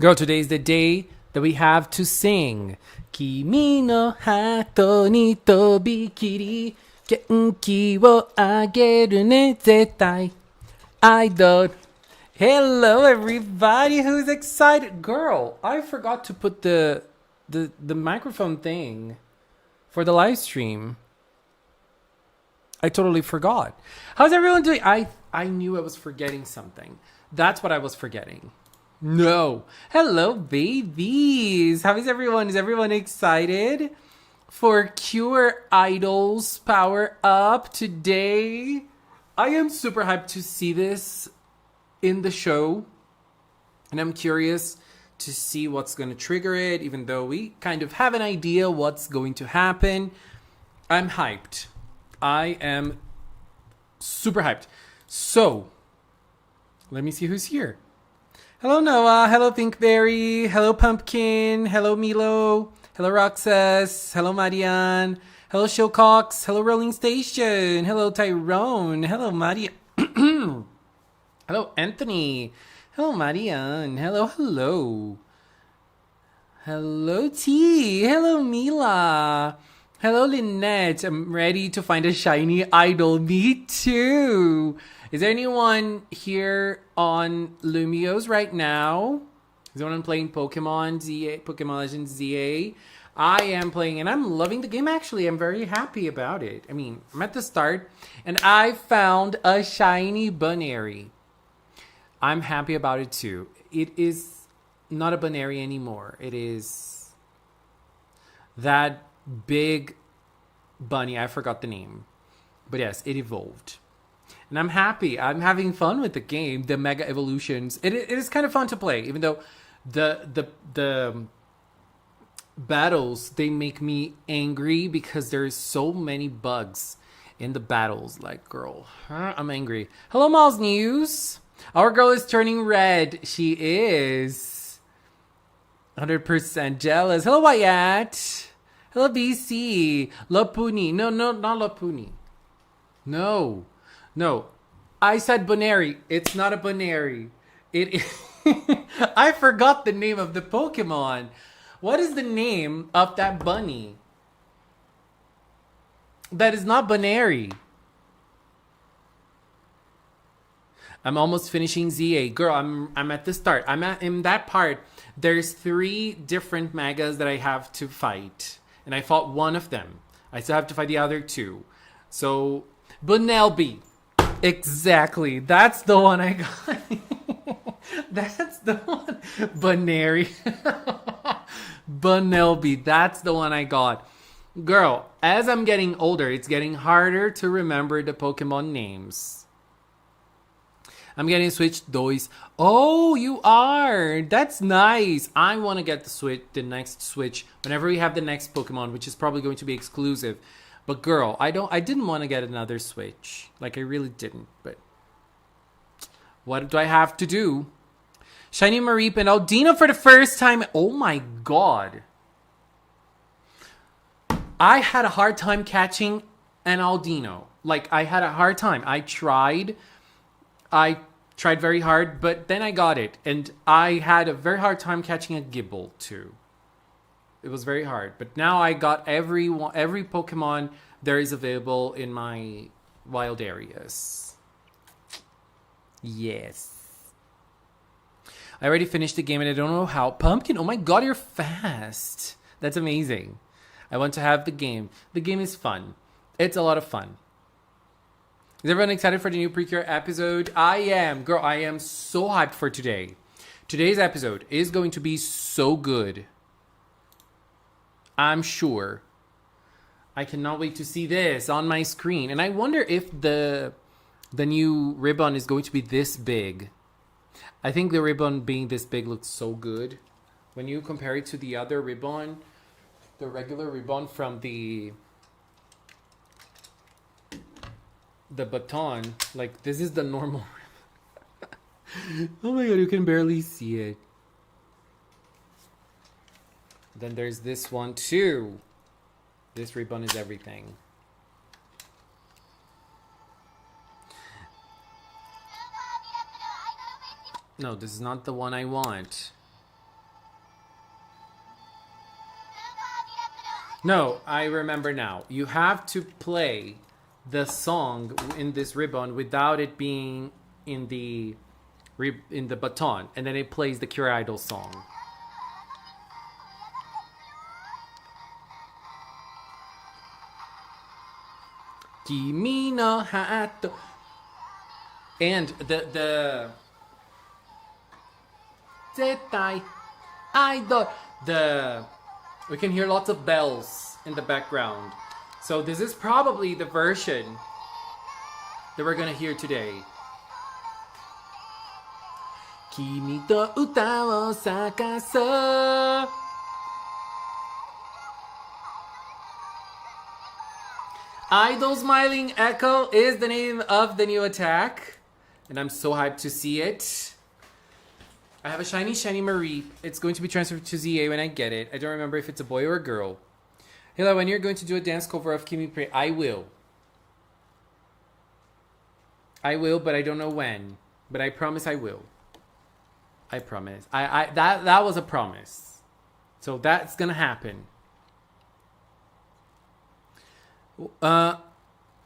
Girl, today's the day that we have to sing. Kimi no hato ni tobikiri genki wo ageru ne zettai. I don't. Hello, everybody who's excited. Girl, I forgot to put the microphone thing for the live stream. I totally forgot. How's everyone doing? I knew I was forgetting something. That's what I was forgetting. No. Hello, babies. How is everyone? Is everyone excited for Cure Idols Power Up today? I am super hyped to see this in the show. And I'm curious to see what's going to trigger it, even though we kind of have an idea what's going to happen. I'm hyped. I am super hyped. So, let me see who's here. Hello, Noah. Hello, Pinkberry. Hello, Pumpkin. Hello, Milo. Hello, Roxas. Hello, Marianne. Hello, Showcox. Hello, Rolling Station. Hello, Tyrone. Hello, Maria. Hello, Anthony. Hello, Marianne. Hello. Hello, T. Hello, Mila. Hello, Lynette. I'm ready to find a shiny idol. Me too. Is there anyone here on Lumios right now? Is anyone playing Pokemon ZA, Pokemon Legends ZA? I am playing and I'm loving the game actually. I'm very happy about it. I mean, I'm at the start and I found a shiny Bunary. I'm happy about it too. It is not a Bunary anymore. It is that big bunny. I forgot the name. But yes, it evolved. And I'm happy. I'm having fun with the game, the Mega Evolutions. It is kind of fun to play, even though the battles, they make me angry because there's so many bugs in the battles. Like, girl, I'm angry. Hello, Mal's News. Our girl is turning red. She is 100% jealous. Hello, Wyatt. Hello, BC. Lapuni. No, not Lapuni. No, I said Bunary. It's not a Bunary. It. I forgot the name of the Pokemon. What is the name of that bunny? That is not Bunary. I'm almost finishing ZA. Girl, I'm at the start. I'm in that part. There's 3 different Megas that I have to fight. And I fought one of them. I still have to fight the other 2. So, Bunnelby. Exactly. That's the one I got. That's the one. Bunary. Bunnelby. That's the one I got. Girl, as I'm getting older, it's getting harder to remember the Pokemon names. I'm getting switched toys. Oh, you are. That's nice. I want to get the next Switch whenever we have the next Pokemon, which is probably going to be exclusive. But girl, I didn't want to get another Switch. Like, I really didn't. But what do I have to do? Shiny Mareep and Aldino for the first time. Oh my god. I had a hard time catching an Aldino. Like, I had a hard time. I tried very hard, but then I got it. And I had a very hard time catching a Gibble too. It was very hard. But now I got every Pokemon there is available in my wild areas. Yes. I already finished the game and I don't know how. Pumpkin, oh my god, you're fast. That's amazing. I want to have the game. The game is fun. It's a lot of fun. Is everyone excited for the new PreCure episode? I am. Girl, I am so hyped for today. Today's episode is going to be so good. I'm sure. I cannot wait to see this on my screen. And I wonder if the new ribbon is going to be this big. I think the ribbon being this big looks so good. When you compare it to the other ribbon, the regular ribbon from the baton, like, this is the normal ribbon. Oh my god, you can barely see it. Then there's this one too. This ribbon is everything. No, this is not the one I want. No, I remember now. You have to play the song in this ribbon without it being in the baton, and then it plays the Cure Idol song. Kimi no hato. And the Zetai Idol. We can hear lots of bells in the background. So this is probably the version that we're gonna hear today. Kimi to uta wo sakasu. Idol Smiling Echo is the name of the new attack. And I'm so hyped to see it. I have a shiny Marie. It's going to be transferred to ZA when I get it. I don't remember if it's a boy or a girl. Hila, when you're going to do a dance cover of Kimi Pre, I will. I will, but I don't know when. But I promise I will. I promise. That was a promise. So that's gonna happen.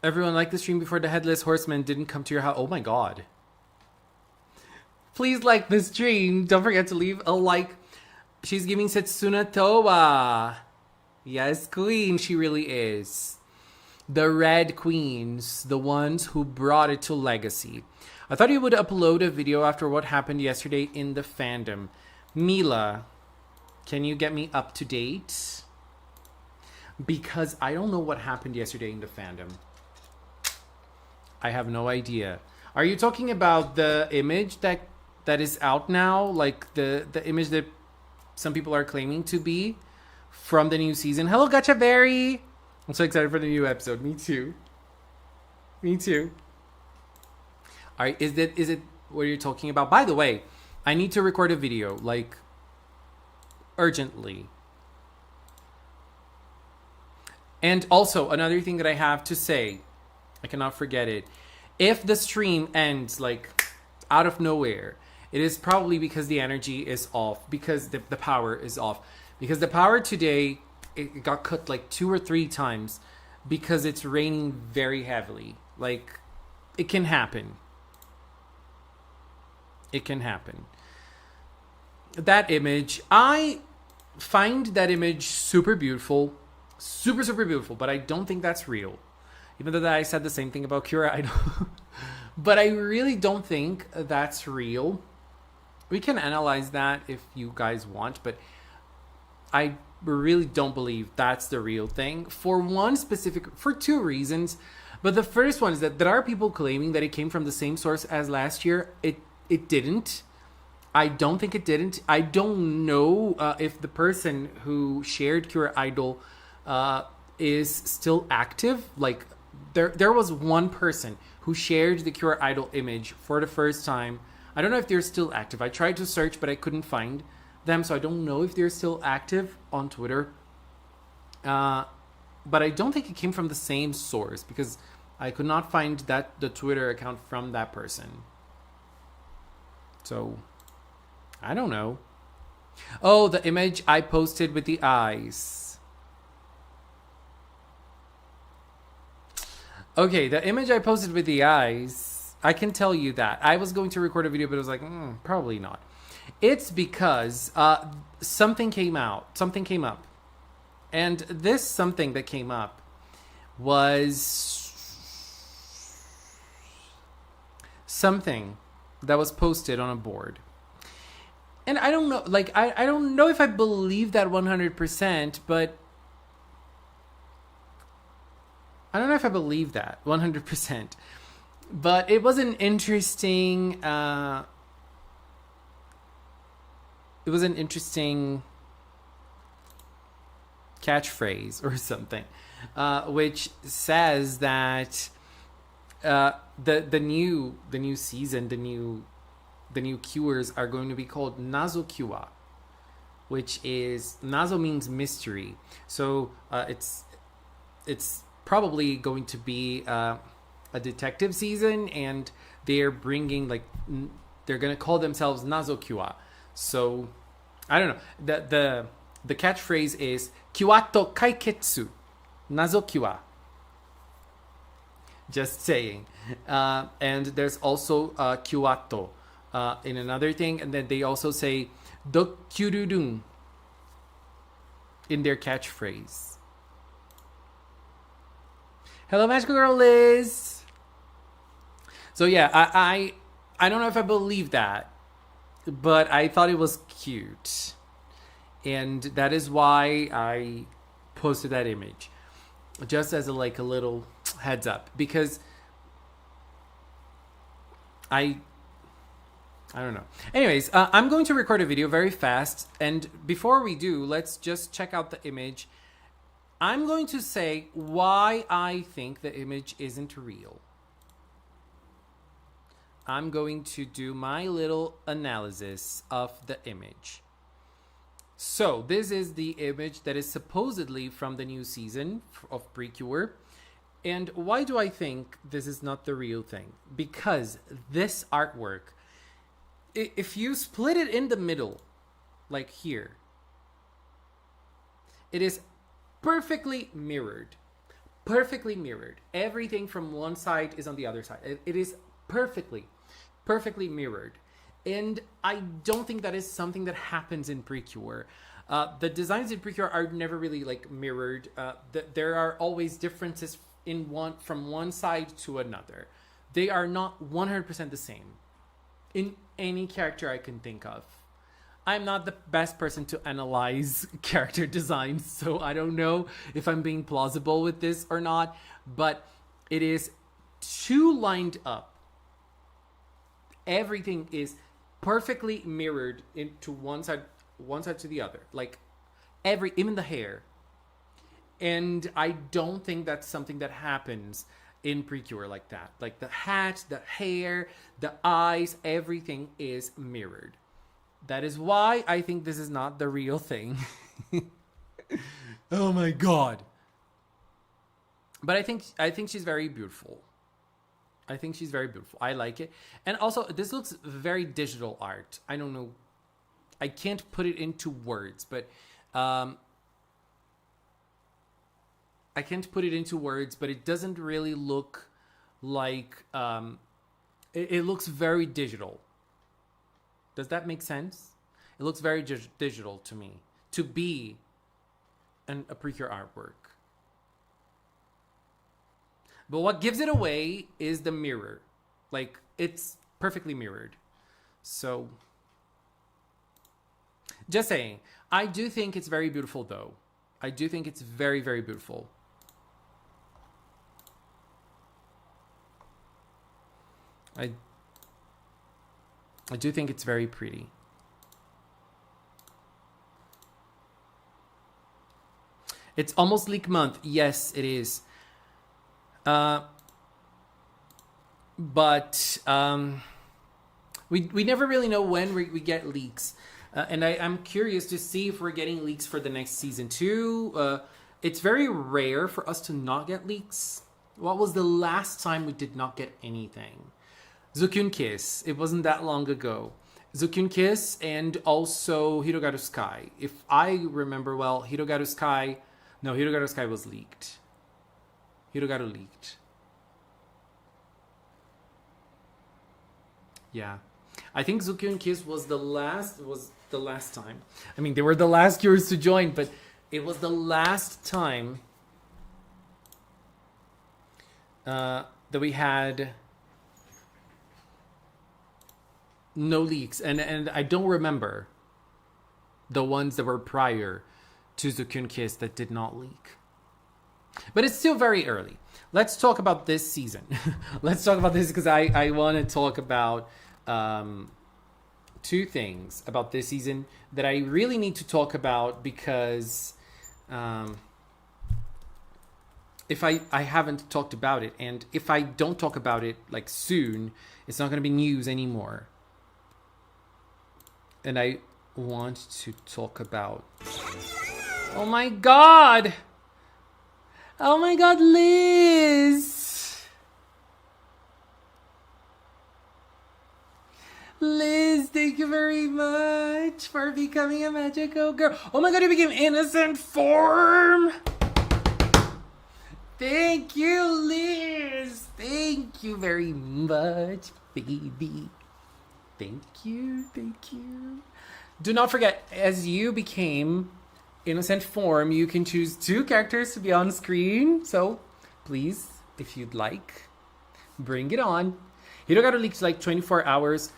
Everyone liked the stream before the Headless Horseman didn't come to your house. Oh my god. Please like the stream. Don't forget to leave a like. She's giving Setsuna Towa. Yes, queen, she really is. The Red Queens, the ones who brought it to Legacy. I thought you would upload a video after what happened yesterday in the fandom. Mila, can you get me up to date? Because I don't know what happened yesterday in the fandom. I have no idea. Are you talking about the image that is out now? Like the image that some people are claiming to be from the new season? Hello, Gachaberry! I'm so excited for the new episode. Me too. Me too. All right, is it what you're talking about? By the way, I need to record a video, like, urgently. And also, another thing that I have to say, I cannot forget it. If the stream ends, like, out of nowhere, it is probably because the energy is off, because the power is off. Because the power today, it got cut like 2 or 3 times because it's raining very heavily. Like, it can happen. It can happen. That image, I find that image super beautiful. Super, super beautiful. But I don't think that's real. Even though I said the same thing about Cure Idol. But I really don't think that's real. We can analyze that if you guys want. But I really don't believe that's the real thing. For 2 reasons. But the first one is that there are people claiming that it came from the same source as last year. It didn't. I don't think it didn't. I don't know if the person who shared Cure Idol is still active. Like, there was one person who shared the Cure Idol image for the first time. I don't know if they're still active. I tried to search, but I couldn't find them. So I don't know if they're still active on Twitter. But I don't think it came from the same source because I could not find the Twitter account from that person. So, I don't know. Oh, the image I posted with the eyes. Okay, the image I posted with the eyes, I can tell you that. I was going to record a video, but I was like, probably not. It's because something came out. Something came up. And this something that came up was something that was posted on a board. And I don't know, like, I don't know if I believe that 100%, but I don't know if I believe that 100%. But it was an interesting, catchphrase or something, which says that the new season, the new cures are going to be called Nazo Cure, which is Nazo means mystery. So it's probably going to be a detective season, and they're bringing they're gonna call themselves Nazo Cure. So I don't know. The catchphrase is Kiwato kaiketsu. Nazoki wa. Just saying. And there's also Kiwato in another thing. And then they also say Dokyururun in their catchphrase. Hello, Magical Girl Liz. So yeah, I don't know if I believe that, but I thought it was cute. And that is why I posted that image. Just as a little heads up. Because I don't know. Anyways, I'm going to record a video very fast. And before we do, let's just check out the image. I'm going to say why I think the image isn't real. I'm going to do my little analysis of the image. So this is the image that is supposedly from the new season of PreCure. And why do I think this is not the real thing? Because this artwork, if you split it in the middle, like here, it is perfectly mirrored. Perfectly mirrored. Everything from one side is on the other side. It is perfectly mirrored. And I don't think that is something that happens in PreCure. The designs in PreCure are never really mirrored. There are always differences from one side to another. They are not 100% the same in any character I can think of. I'm not the best person to analyze character designs, so I don't know if I'm being plausible with this or not, but it is too lined up. Everything is perfectly mirrored into one side to the other. Even the hair. And I don't think that's something that happens in PreCure like that. Like the hat, the hair, the eyes, everything is mirrored. That is why I think this is not the real thing. Oh my god. But I think she's very beautiful. I think she's very beautiful. I like it. And also, this looks very digital art. I don't know. I can't put it into words, but it doesn't really look like it looks very digital. Does that make sense? It looks very digital to me to be a PreCure artwork. But what gives it away is the mirror. It's perfectly mirrored. So, just saying. I do think it's very beautiful, though. I do think it's very, very beautiful. I do think it's very pretty. It's almost leak month. Yes, it is. But we never really know when we get leaks. And I'm curious to see if we're getting leaks for the next season 2. It's very rare for us to not get leaks. What was the last time we did not get anything? Zukyun Kiss. It wasn't that long ago. Zukyun Kiss and also Hirogaru Sky. If I remember well, Hirogaru Sky was leaked. Hirogaru leaked. Yeah. I think Zukyun Kiss was the last time. I mean, they were the last cures to join, but it was the last time that we had no leaks. And I don't remember the ones that were prior to Zukyun Kiss that did not leak. But it's still very early. Let's talk about this season. Let's talk about this because I want to talk about 2 things about this season that I really need to talk about because if I haven't talked about it, and if I don't talk about it soon, it's not going to be news anymore. And I want to talk about... Oh my god! Oh my god, Liz! Liz! Liz, thank you very much for becoming a magical girl. Oh my god, you became innocent form. Thank you, Liz. Thank you very much, baby. Thank you, thank you. Do not forget, as you became innocent form, you can choose 2 characters to be on screen. So, please, if you'd like, bring it on. Hirogata leaks like 24 hours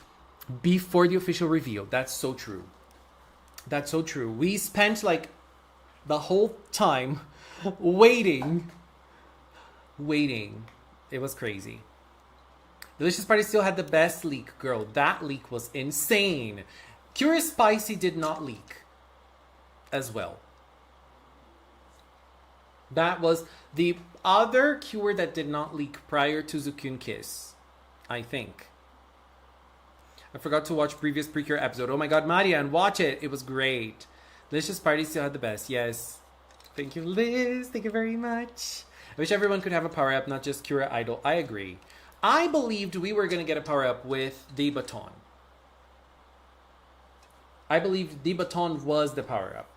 before the official reveal. That's so true. That's so true. We spent like the whole time waiting. It was crazy. Delicious Party still had the best leak, girl. That leak was insane. Curious Spicy did not leak as well. That was the other cure that did not leak prior to Zukun Kiss, I think. I forgot to watch previous PreCure episode. Oh my god, Marian, watch it. It was great. Delicious Party still had the best. Yes. Thank you, Liz. Thank you very much. I wish everyone could have a power-up, not just Cura Idol. I agree. I believed we were going to get a power-up with the baton. I believed the baton was the power-up.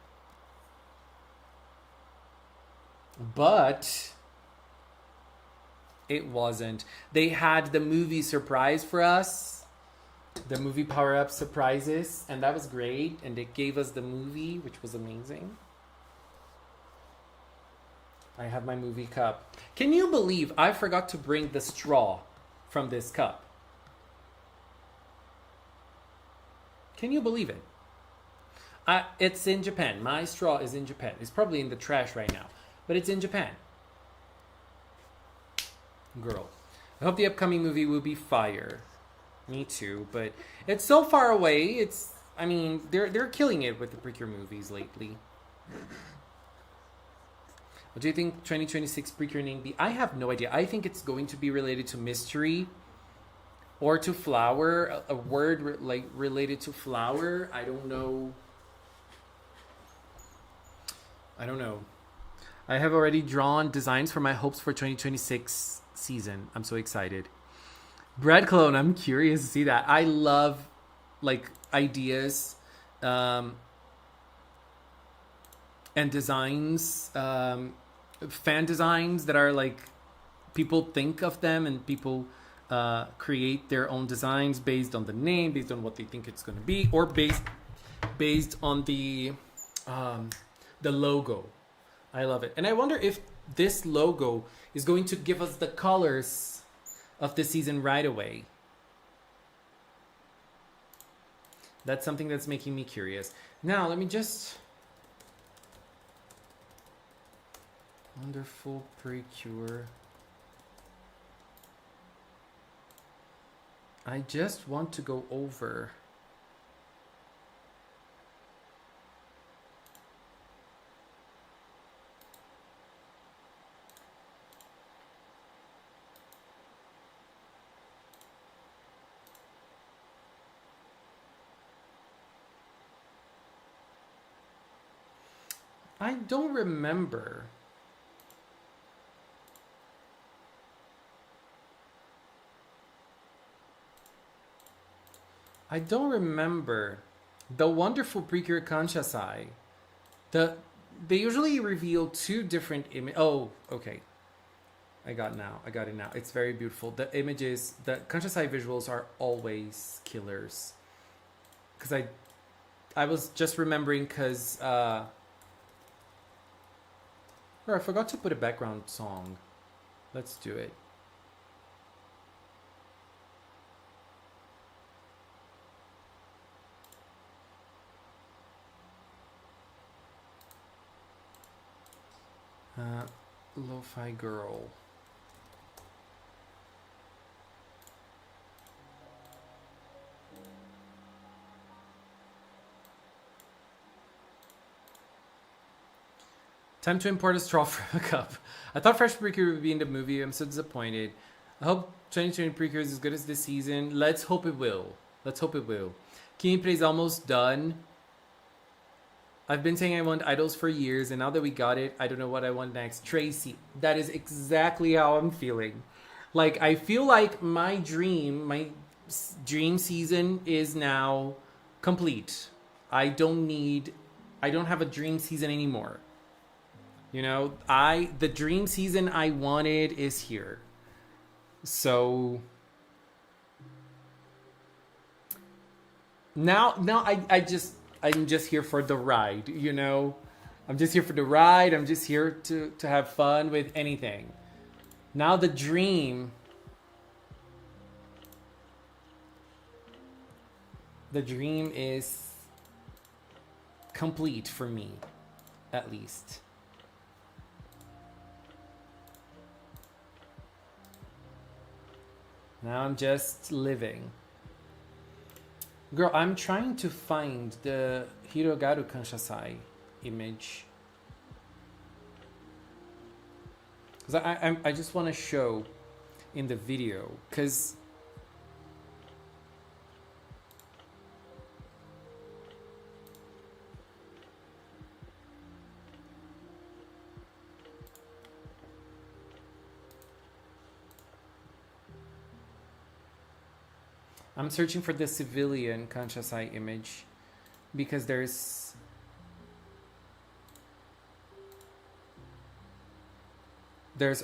But it wasn't. They had the movie surprise for us. The movie power-up surprises. And that was great. And they gave us the movie, which was amazing. I have my movie cup. Can you believe I forgot to bring the straw from this cup? Can you believe it? It's in Japan. My straw is in Japan. It's probably in the trash right now. But it's in Japan. Girl. I hope the upcoming movie will be fire. Me too. But it's so far away. I mean, they're killing it with the PreCure movies lately. What do you think 2026 PreCure name be? I have no idea. I think it's going to be related to mystery or to flower. A word like related to flower. I don't know. I have already drawn designs for my hopes for 2026 season. I'm so excited. Bread clone. I'm curious to see that. I love like ideas and designs. Fan designs that are like people think of them and people create their own designs based on the name, based on what they think it's going to be, or based on the logo. I love it. And I wonder if this logo is going to give us the colors of the season right away. That's something that's making me curious. Now, let me just... Wonderful PreCure. I just want to go over... I don't remember. I don't remember the wonderful PreCure Kanshasai. They usually reveal 2 different images. Oh, okay. I got it now. It's very beautiful. The images, the Kanshasai visuals are always killers. Because I was just remembering because... I forgot to put a background song. Let's do it. Lo-fi girl. Time to import a straw from a cup. I thought Fresh PreCure would be in the movie. I'm so disappointed. I hope 2020 PreCure is as good as this season. Let's hope it will. Let's hope it will. Kimi Play is almost done. I've been saying I want idols for years, and now that we got it, I don't know what I want next. Tracy. That is exactly how I'm feeling. Like, I feel like my dream, dream season is now complete. I don't have a dream season anymore. You know, the dream season I wanted is here. So now I'm just here for the ride, you know? I'm just here for the ride. I'm just here to have fun with anything. Now the dream is complete for me, at least. Now I'm just living. Girl, I'm trying to find the Hirogaru Kanshasai image. Because I just want to show in the video. Because I'm searching for the civilian Kanshasai image because there's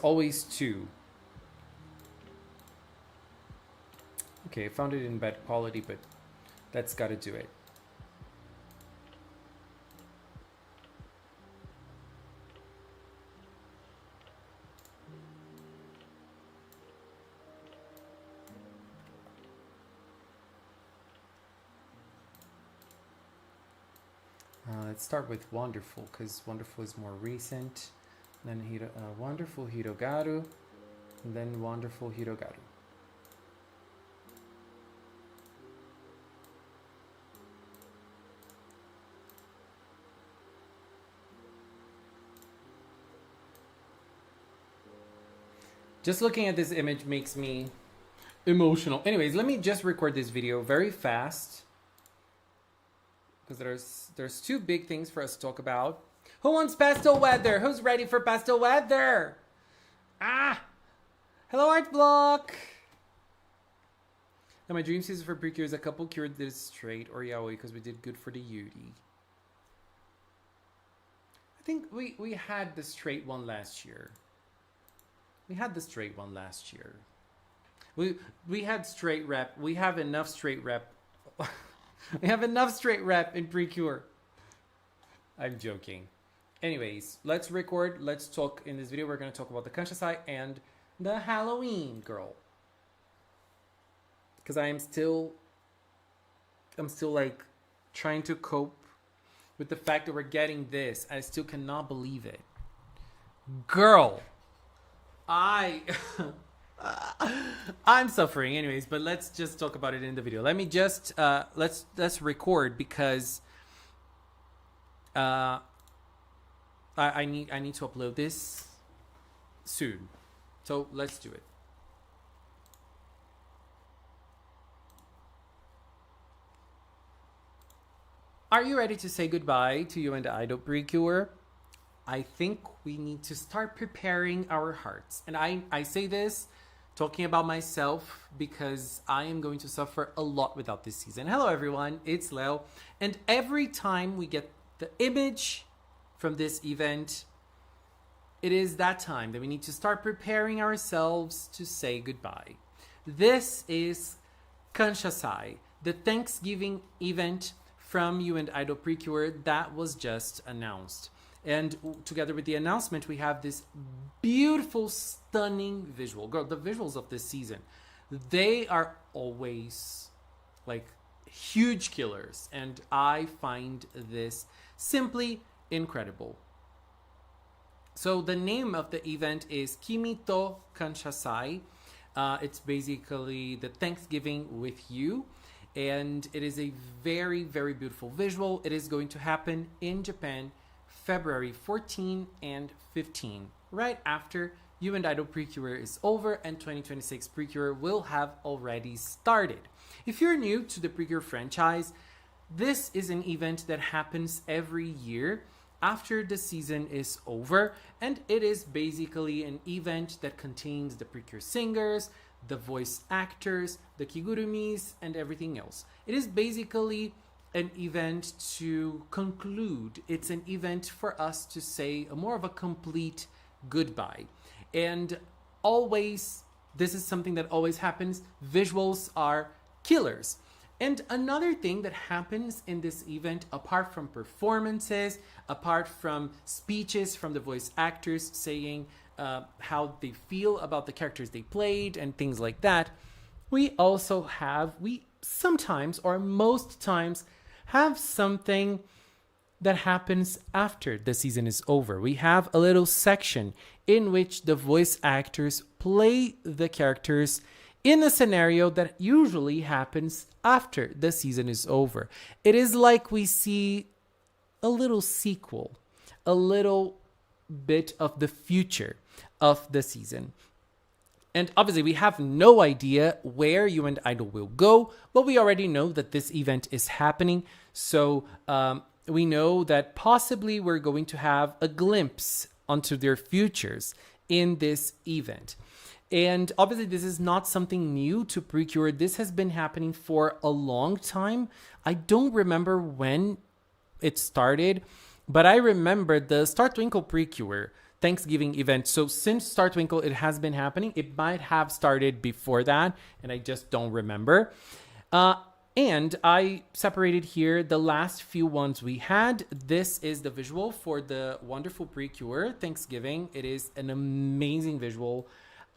always two. Okay, I found it in bad quality, but that's gotta do it. Let's start with Wonderful, because Wonderful is more recent. Then Wonderful Hirogaru, and then Wonderful Hirogaru. Just looking at this image makes me emotional. Anyways, let me just record this video very fast, because there's two big things for us to talk about. Who wants pastel weather? Who's ready for pastel weather? Hello, Art Block. Now, my dream season for PreCure is a couple cured this straight or yaoi because we did good for the Yuri. I think we had the straight one last year. We had straight rep. We have enough straight rep. We have enough straight rep in PreCure. I'm joking. Anyways, let's record. Let's talk. In this video, we're going to talk about the Kanshasai and the Halloween girl. Because I'm still like trying to cope with the fact that we're getting this. I still cannot believe it. Girl, I'm suffering. Anyways, but let's just talk about it in the video. Let me just let's record because I need to upload this soon. So let's do it. Are you ready to say goodbye to you and Idol PreCure? I think we need to start preparing our hearts. And I say this talking about myself because I am going to suffer a lot without this season. Hello everyone, it's Leo. And every time we get the image from this event, it is that time that we need to start preparing ourselves to say goodbye. This is Kanshasai, the Thanksgiving event from you and Idol PreCure that was just announced. And together with the announcement, we have this beautiful, stunning visual. Girl, the visuals of this season, they are always like huge killers. And I find this simply incredible. So the name of the event is Kimi to Kanshasai. It's basically the Thanksgiving with you. And it is a very, very beautiful visual. It is going to happen in Japan, February 14 and 15, right after You and Idol PreCure is over and 2026 PreCure will have already started. If you're new to the PreCure franchise, this is an event that happens every year after the season is over, and it is basically an event that contains the PreCure singers, the voice actors, the kigurumis, and everything else. It is basically an event to conclude. It's an event for us to say more of a complete goodbye. And always, this is something that always happens, visuals are killers. And another thing that happens in this event, apart from performances, apart from speeches from the voice actors saying how they feel about the characters they played and things like that, we sometimes or most times have something that happens after the season is over. We have a little section in which the voice actors play the characters in a scenario that usually happens after the season is over. It is like we see a little sequel, a little bit of the future of the season. And obviously, we have no idea where You and Idol will go, but we already know that this event is happening. So we know that possibly we're going to have a glimpse onto their futures in this event. And obviously, this is not something new to PreCure. This has been happening for a long time. I don't remember when it started, but I remember the Star Twinkle PreCure Thanksgiving event. So since Star Twinkle, it has been happening. It might have started before that, and I just don't remember. And I separated here the last few ones we had. This is the visual for the wonderful PreCure Thanksgiving. It is an amazing visual.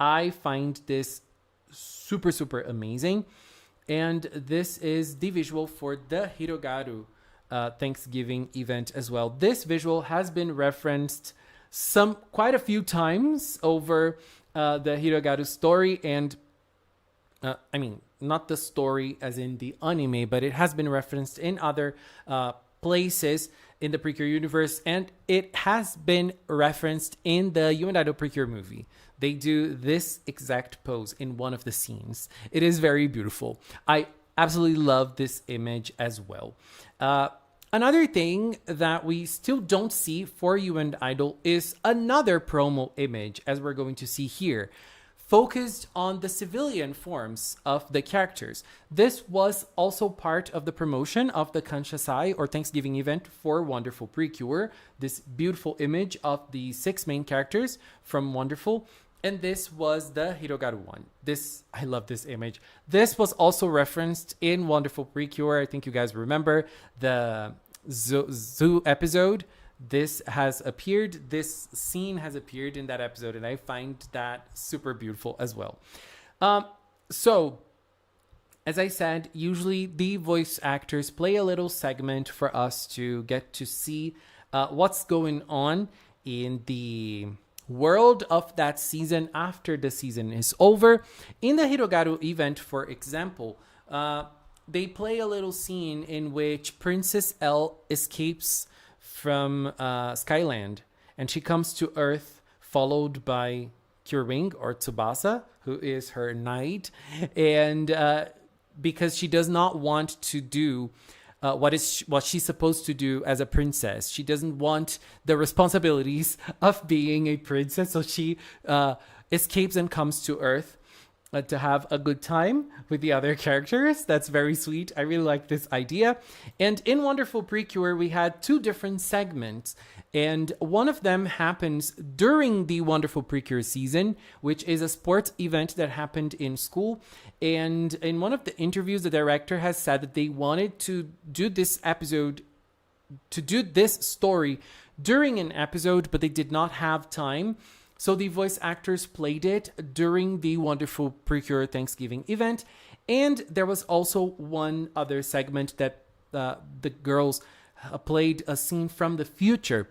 I find this super, super amazing. And this is the visual for the Hirogaru Thanksgiving event as well. This visual has been referenced quite a few times over the Hirogaru story. And not the story as in the anime, but it has been referenced in other places in the PreCure universe. And it has been referenced in the You and Idol PreCure movie. They do this exact pose in one of the scenes. It is very beautiful. I absolutely love this image as well. Another thing that we still don't see for You and Idol is another promo image, as we're going to see here, focused on the civilian forms of the characters. This was also part of the promotion of the Kanshasai or Thanksgiving event for Wonderful PreCure. This beautiful image of the 6 main characters from Wonderful. And this was the Hirogaru one. I love this image. This was also referenced in Wonderful PreCure. I think you guys remember the zoo episode. This scene has appeared in that episode, and I find that super beautiful as well. So, as I said, usually the voice actors play a little segment for us to get to see what's going on in the world of that season after the season is over. In the Hirogaru event, for example, they play a little scene in which Princess L escapes from Skyland, and she comes to Earth, followed by Kyurwing or Tsubasa, who is her knight, and because she does not want to do what she's supposed to do as a princess. She doesn't want the responsibilities of being a princess, so she escapes and comes to Earth to have a good time with the other characters. That's very sweet. I really like this idea. And in Wonderful PreCure, we had 2 different segments, and one of them happens during the Wonderful PreCure season, which is a sports event that happened in school. And in one of the interviews, the director has said that they wanted to do this story during an episode, but they did not have time. So the voice actors played it during the Wonderful PreCure Thanksgiving event. And there was also one other segment that the girls played a scene from the future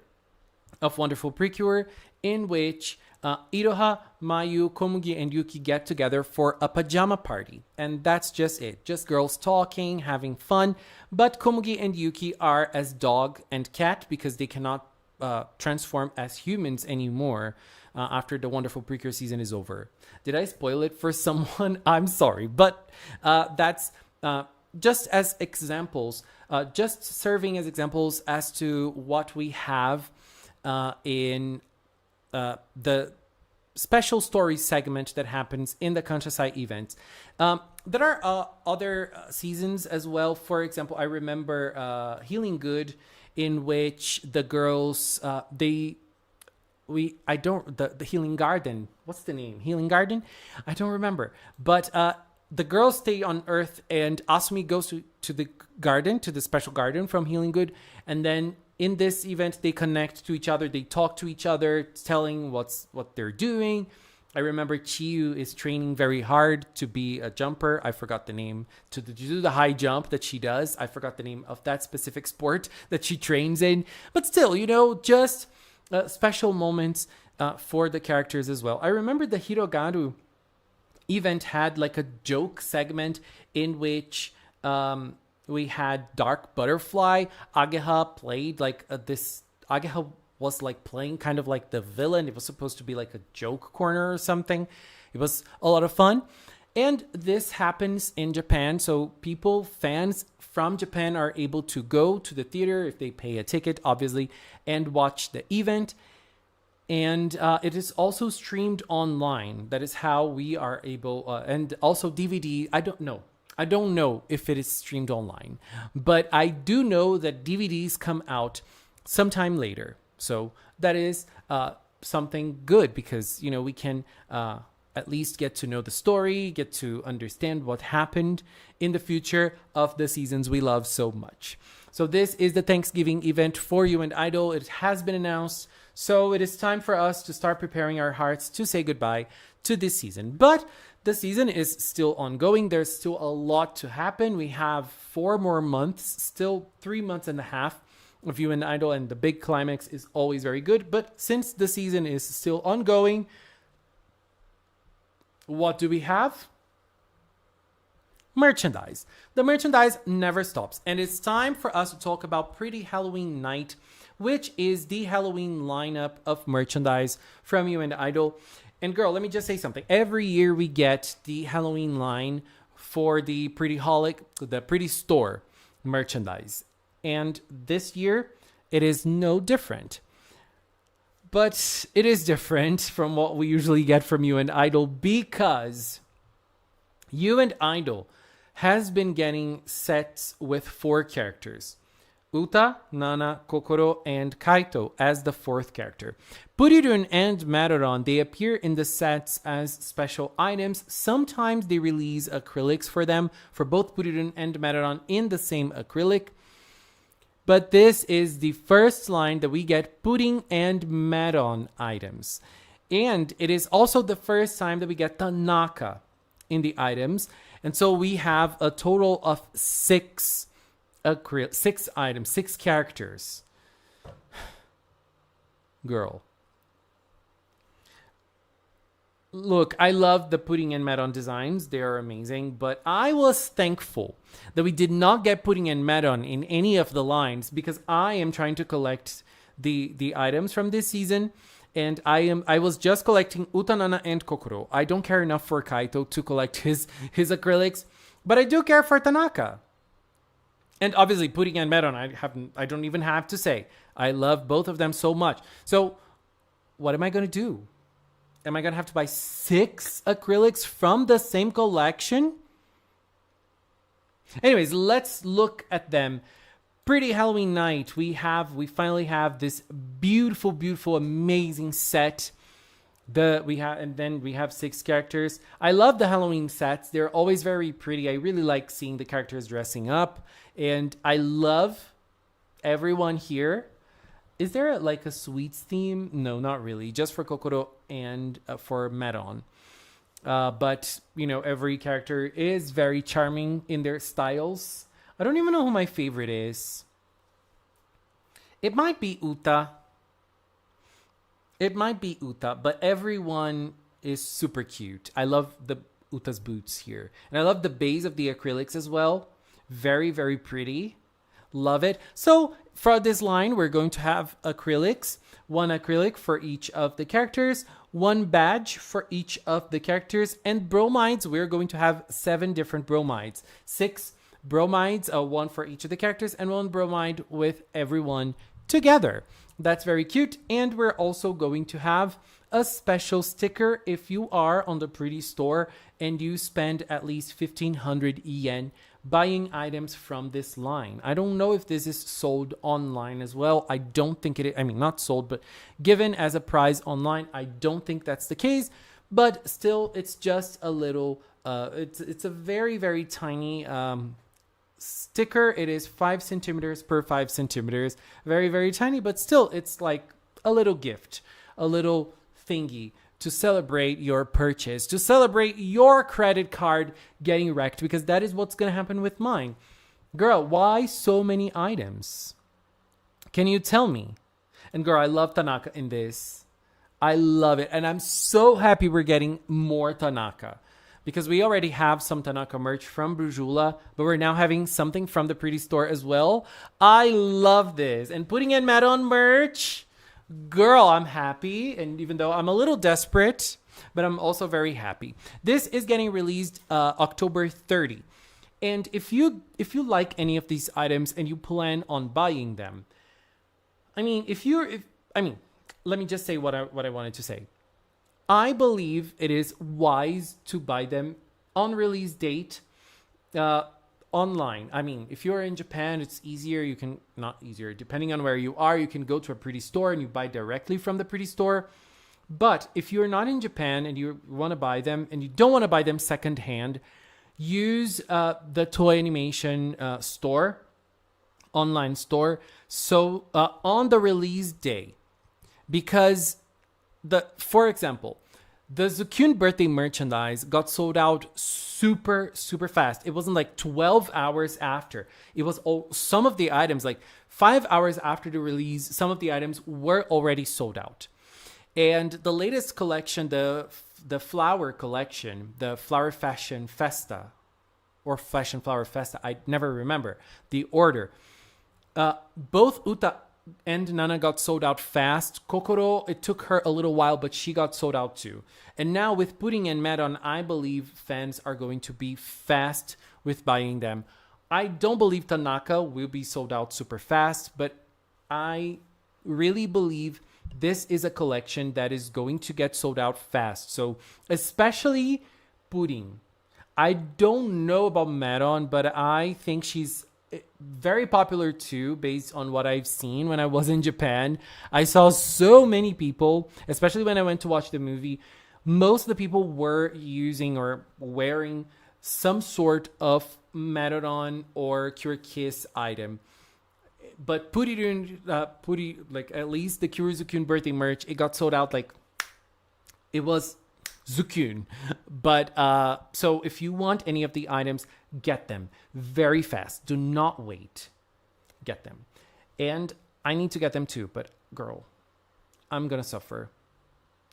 of Wonderful PreCure, in which Iroha, Mayu, Komugi, and Yuki get together for a pajama party. And that's just it. Just girls talking, having fun. But Komugi and Yuki are as dog and cat because they cannot transform as humans anymore after the Wonderful PreCure season is over. Did I spoil it for someone? I'm sorry. But that's just as examples, just serving as examples as to what we have in the special story segment that happens in the Kanshasai events. There are other seasons as well. For example, I remember Healing Good, in which the girls the Healing Garden. What's the name? Healing Garden? I don't remember. But the girls stay on Earth, and Asumi goes to the garden, to the special garden from Healing Good, and then in this event they connect to each other. They talk to each other, telling what they're doing. I remember Chiyu is training very hard to be a jumper. I forgot the name. To do the high jump that she does. I forgot the name of that specific sport that she trains in. But still, just special moments for the characters as well. I remember the Hirogaru event had like a joke segment in which we had Dark Butterfly. Ageha played like this. Ageha was like playing kind of like the villain. It was supposed to be like a joke corner or something. It was a lot of fun. And this happens in Japan. So fans from Japan are able to go to the theater if they pay a ticket, obviously, and watch the event. And it is also streamed online. That is how we are able, and also DVD. I don't know if it is streamed online, but I do know that DVDs come out sometime later. So that is something good, because, we can at least get to know the story, get to understand what happened in the future of the seasons we love so much. So this is the Thanksgiving event for You and Idol. It has been announced. So it is time for us to start preparing our hearts to say goodbye to this season. But the season is still ongoing. There's still a lot to happen. We have 4 more months, still 3 months and a half of You and Idol, and the big climax is always very good. But since the season is still ongoing, what do we have? Merchandise. The merchandise never stops. And it's time for us to talk about Pretty Halloween Night, which is the Halloween lineup of merchandise from You and Idol. And girl, let me just say something. Every year we get the Halloween line for the Pretty Holic, the Pretty Store merchandise. And this year, it is no different. But it is different from what we usually get from You and Idol, because You and Idol has been getting sets with 4 characters. Uta, Nana, Kokoro, and Kaito as the 4th character. Purirun and Maruron, they appear in the sets as special items. Sometimes they release acrylics for them, for both Purirun and Maruron in the same acrylic. But this is the first line that we get Pudding and Maron items. And it is also the first time that we get Tanaka in the items. And so we have a total of 6 items, 6 characters. Girl. Look, I love the Pudding and Maron designs. They are amazing. But I was thankful that we did not get Pudding and Maron in any of the lines, because I am trying to collect the items from this season. And I was just collecting Utanana and Kokoro. I don't care enough for Kaito to collect his acrylics, but I do care for Tanaka. And obviously, Pudding and Maron, I don't even have to say. I love both of them so much. So what am I going to do? Am I going to have to buy 6 acrylics from the same collection? Anyways, let's look at them. Pretty Halloween Night. We finally have this beautiful, beautiful, amazing set. We have 6 characters. I love the Halloween sets. They're always very pretty. I really like seeing the characters dressing up. And I love everyone here. Is there a sweets theme? No, not really. Just for Kokoro and for Maron. But, every character is very charming in their styles. I don't even know who my favorite is. It might be Uta. But everyone is super cute. I love the Uta's boots here. And I love the base of the acrylics as well. Very, very pretty. Love it. So for this line, we're going to have acrylics. 1 acrylic for each of the characters. 1 badge for each of the characters. And bromides, we're going to have 7 different bromides. 6 bromides, 1 for each of the characters, and 1 bromide with everyone together. That's very cute. And we're also going to have a special sticker if you are on the Pretty Store and you spend at least 1,500 yen buying items from this line. I don't know if this is sold online as well. I don't think it is. I mean, not sold, but given as a prize online. I don't think that's the case. But still, it's just a little, it's a very, very tiny sticker. It is 5 centimeters per 5 centimeters. Very, very tiny, but still, it's like a little gift, a little thingy to celebrate your purchase, to celebrate your credit card getting wrecked, because that is what's going to happen with mine. Girl, why so many items? Can you tell me? And girl, I love Tanaka in this. I love it. And I'm so happy we're getting more Tanaka, because we already have some Tanaka merch from Brujula, but we're now having something from the Pretty Store as well. I love this. And putting in Madon merch, girl, I'm happy. And even though I'm a little desperate, but I'm also very happy. This is getting released October 30. And if you like any of these items and you plan on buying them, let me just say what I wanted to say. I believe it is wise to buy them on release date online. I mean, if you're in Japan, it's easier. You can, not easier, depending on where you are, you can go to a Pretty Store and you buy directly from the Pretty Store. But if you're not in Japan and you want to buy them and you don't want to buy them secondhand, use the Toy Animation store, online store. So on the release day, because for example, the Zukyun birthday merchandise got sold out super, super fast. It wasn't like 12 hours after. It was some of the items, like 5 hours after the release, some of the items were already sold out. And the latest collection, the flower collection, the Flower Fashion Festa, or Fashion Flower Festa, I never remember the order. Both Uta and Nana got sold out fast. Kokoro, it took her a little while, but she got sold out too. And now with Pudding and Madon, I believe fans are going to be fast with buying them. I don't believe Tanaka will be sold out super fast, but I really believe this is a collection that is going to get sold out fast. So especially Pudding. I don't know about Madon, but I think she's very popular too, based on what I've seen when I was in Japan. I saw so many people, especially when I went to watch the movie, most of the people were using or wearing some sort of Madon or Cure Kiss item. But Puri, like at least the Cure Zukyun birthday merch, it got sold out like it was Zukyun. But so if you want any of the items, get them very fast. Do not wait. Get them. And I need to get them too, but girl, I'm gonna suffer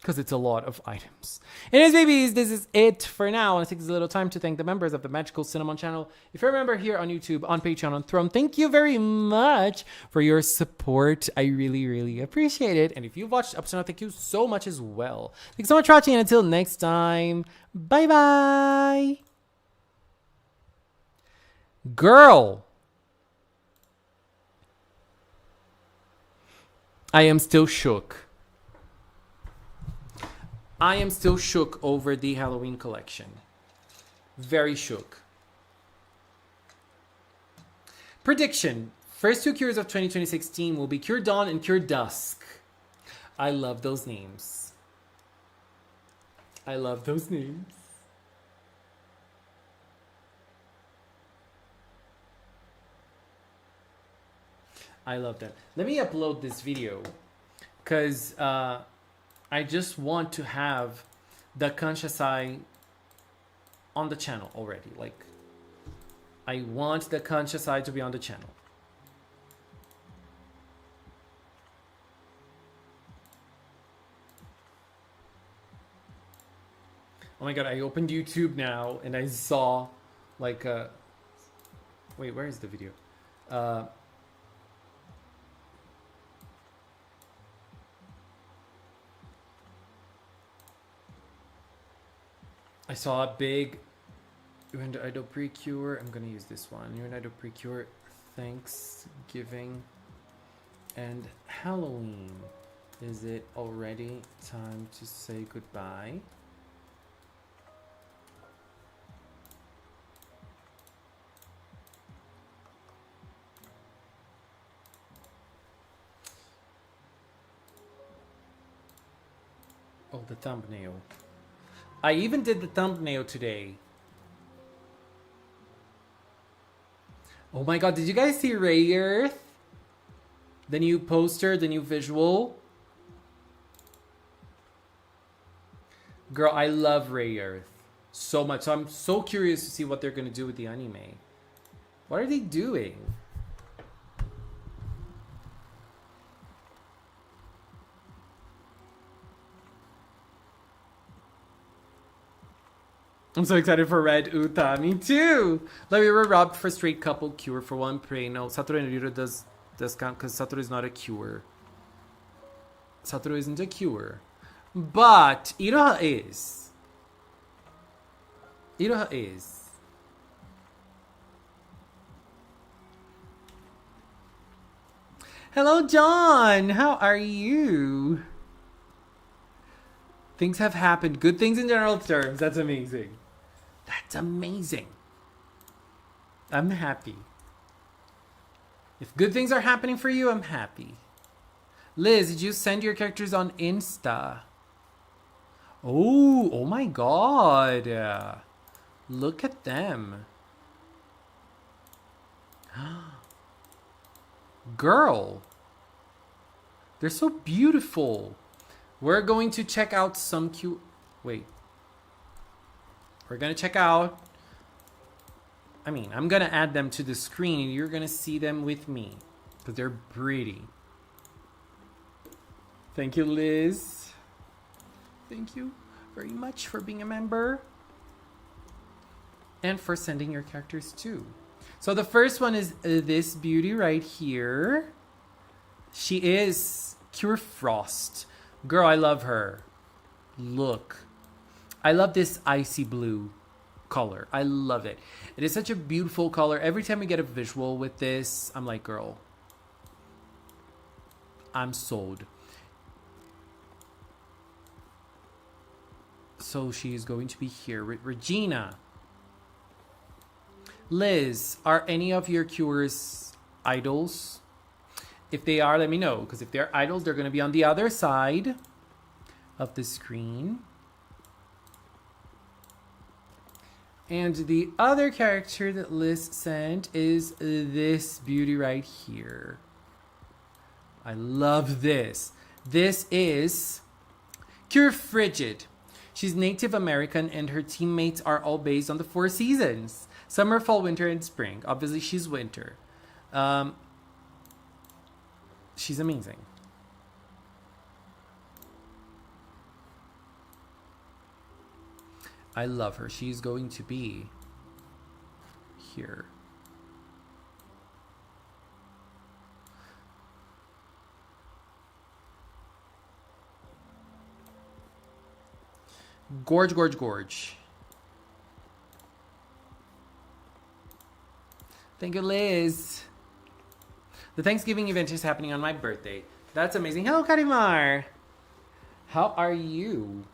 because it's a lot of items. Anyways, babies, this is it for now. I want to take this little time to thank the members of the Magical Cinnamon channel. If you're a member here on YouTube, on Patreon, on Throne, thank you very much for your support. I really, really appreciate it. And if you've watched up to now, thank you so much as well. Thanks so much for watching, and until next time, bye-bye. Girl, I am still shook. I am still shook over the Halloween collection. Very shook. Prediction. First 2 cures of 2016 will be Cure Dawn and Cure Dusk. I love those names. I love those names. I love that. Let me upload this video because I just want to have the Kanshasai on the channel already. Like, I want the Kanshasai to be on the channel. Oh my god, I opened YouTube now and I saw like wait, where is the video? I saw a big Kaito PreCure. I'm gonna use this one. Kaito PreCure Thanksgiving and Halloween. Is it already time to say goodbye? Oh, the thumbnail. I even did the thumbnail today. Oh my god, did you guys see Ray Earth? The new poster, the new visual? Girl, I love Ray Earth so much. So I'm so curious to see what they're going to do with the anime. What are they doing? I'm so excited for Red Uta. Me too. Like we were robbed for straight couple cure for one pray. No, Satoru and Ryuro does count because Satoru is not a cure. Satoru isn't a cure. But Iroha is. Iroha is. Hello, John. How are you? Things have happened. Good things in general terms. That's amazing. That's amazing. I'm happy. If good things are happening for you, I'm happy. Liz, did you send your characters on Insta? Oh my god. Look at them. Girl. They're so beautiful. We're going to check out some cute... Wait. We're going to check out... I'm going to add them to the screen and you're going to see them with me. Because they're pretty. Thank you, Liz. Thank you very much for being a member. And for sending your characters too. So the first one is this beauty right here. She is Cure Frost. Girl, I love her. Look. I love this icy blue color. I love it. It is such a beautiful color. Every time we get a visual with this, I'm like, girl, I'm sold. So she's going to be here with Regina. Liz, are any of your cures idols? If they are, let me know. Because if they're idols, they're going to be on the other side of the screen. And the other character that Liz sent is this beauty right here. I love this. This is Cure Frigid. She's Native American and her teammates are all based on the 4 seasons. Summer, fall, winter, and spring. Obviously, she's winter. She's amazing. I love her. She's going to be here. Gorge, gorge, gorge. Thank you, Liz. The Thanksgiving event is happening on my birthday. That's amazing. Hello, Karimar. How are you?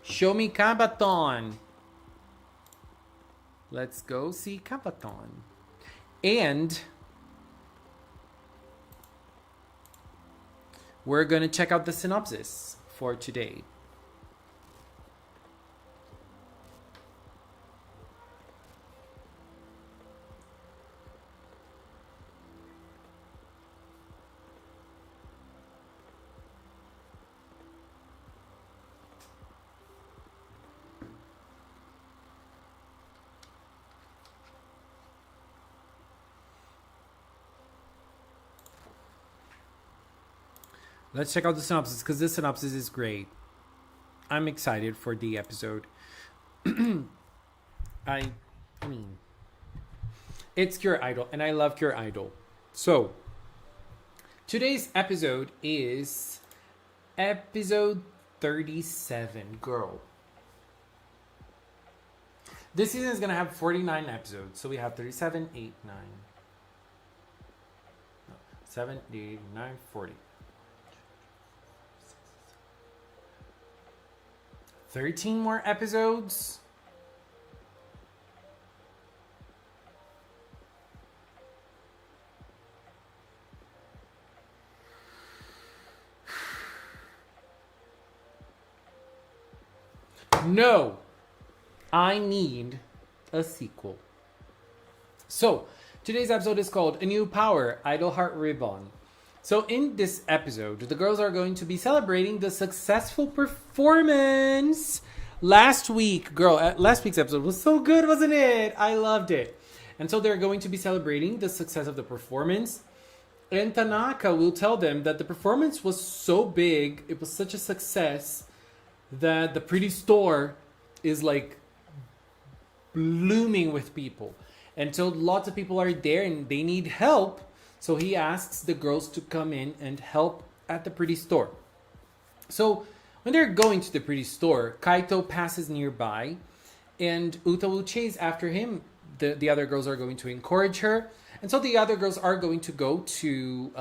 Show me Kabaton. Let's go see Kabaton. And we're going to check out the synopsis for today. Let's check out the synopsis because this synopsis is great. I'm excited for the episode. I mean, it's Cure Idol, and I love Cure Idol. So, today's episode is episode 37. Girl. This season is going to have 49 episodes. So we have 37, 8, 9, 7, 8, 9, 40. 13 more episodes? No, I need a sequel. So, today's episode is called A New Power, Idol Heart Reborn. So, in this episode, the girls are going to be celebrating the successful performance. Last week's episode was so good, wasn't it? I loved it. And so they're going to be celebrating the success of the performance. And Tanaka will tell them that the performance was so big, it was such a success, that the pretty store is like blooming with people. And so lots of people are there and they need help. So he asks the girls to come in and help at the pretty store. So when they're going to the pretty store, Kaito passes nearby and Uta will chase after him. The other girls are going to encourage her. And so the other girls are going to go to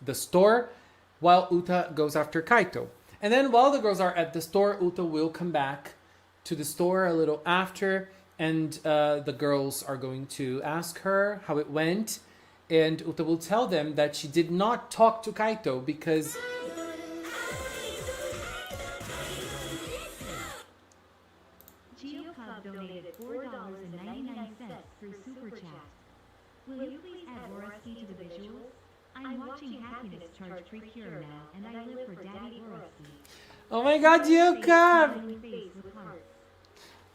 the store while Uta goes after Kaito. And then while the girls are at the store, Uta will come back to the store a little after. And the girls are going to ask her how it went. And Uta will tell them that she did not talk to Kaito because... GeoCub donated $4.99 through Super Chat. Will you please add Borowski to the visuals? I'm watching Happiness Charge PreCure now, and I live for Daddy Borowski. Oh my god, GeoCub!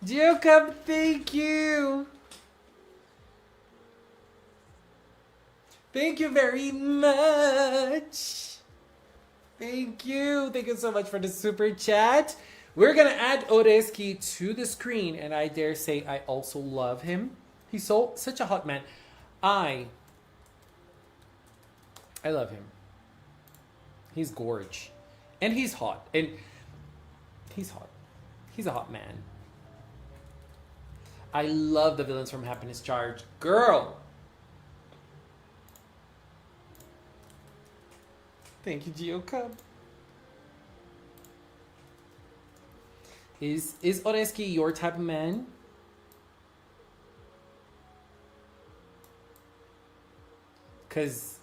GeoCub, thank you! Thank you very much! Thank you! Thank you so much for the super chat. We're gonna add Oreski to the screen, and I dare say I also love him. He's such a hot man. I love him. He's gorge. And he's hot. And he's hot. He's a hot man. I love the villains from Happiness Charge. Girl! Thank you, GeoCub. Is Oreski your type of man? Because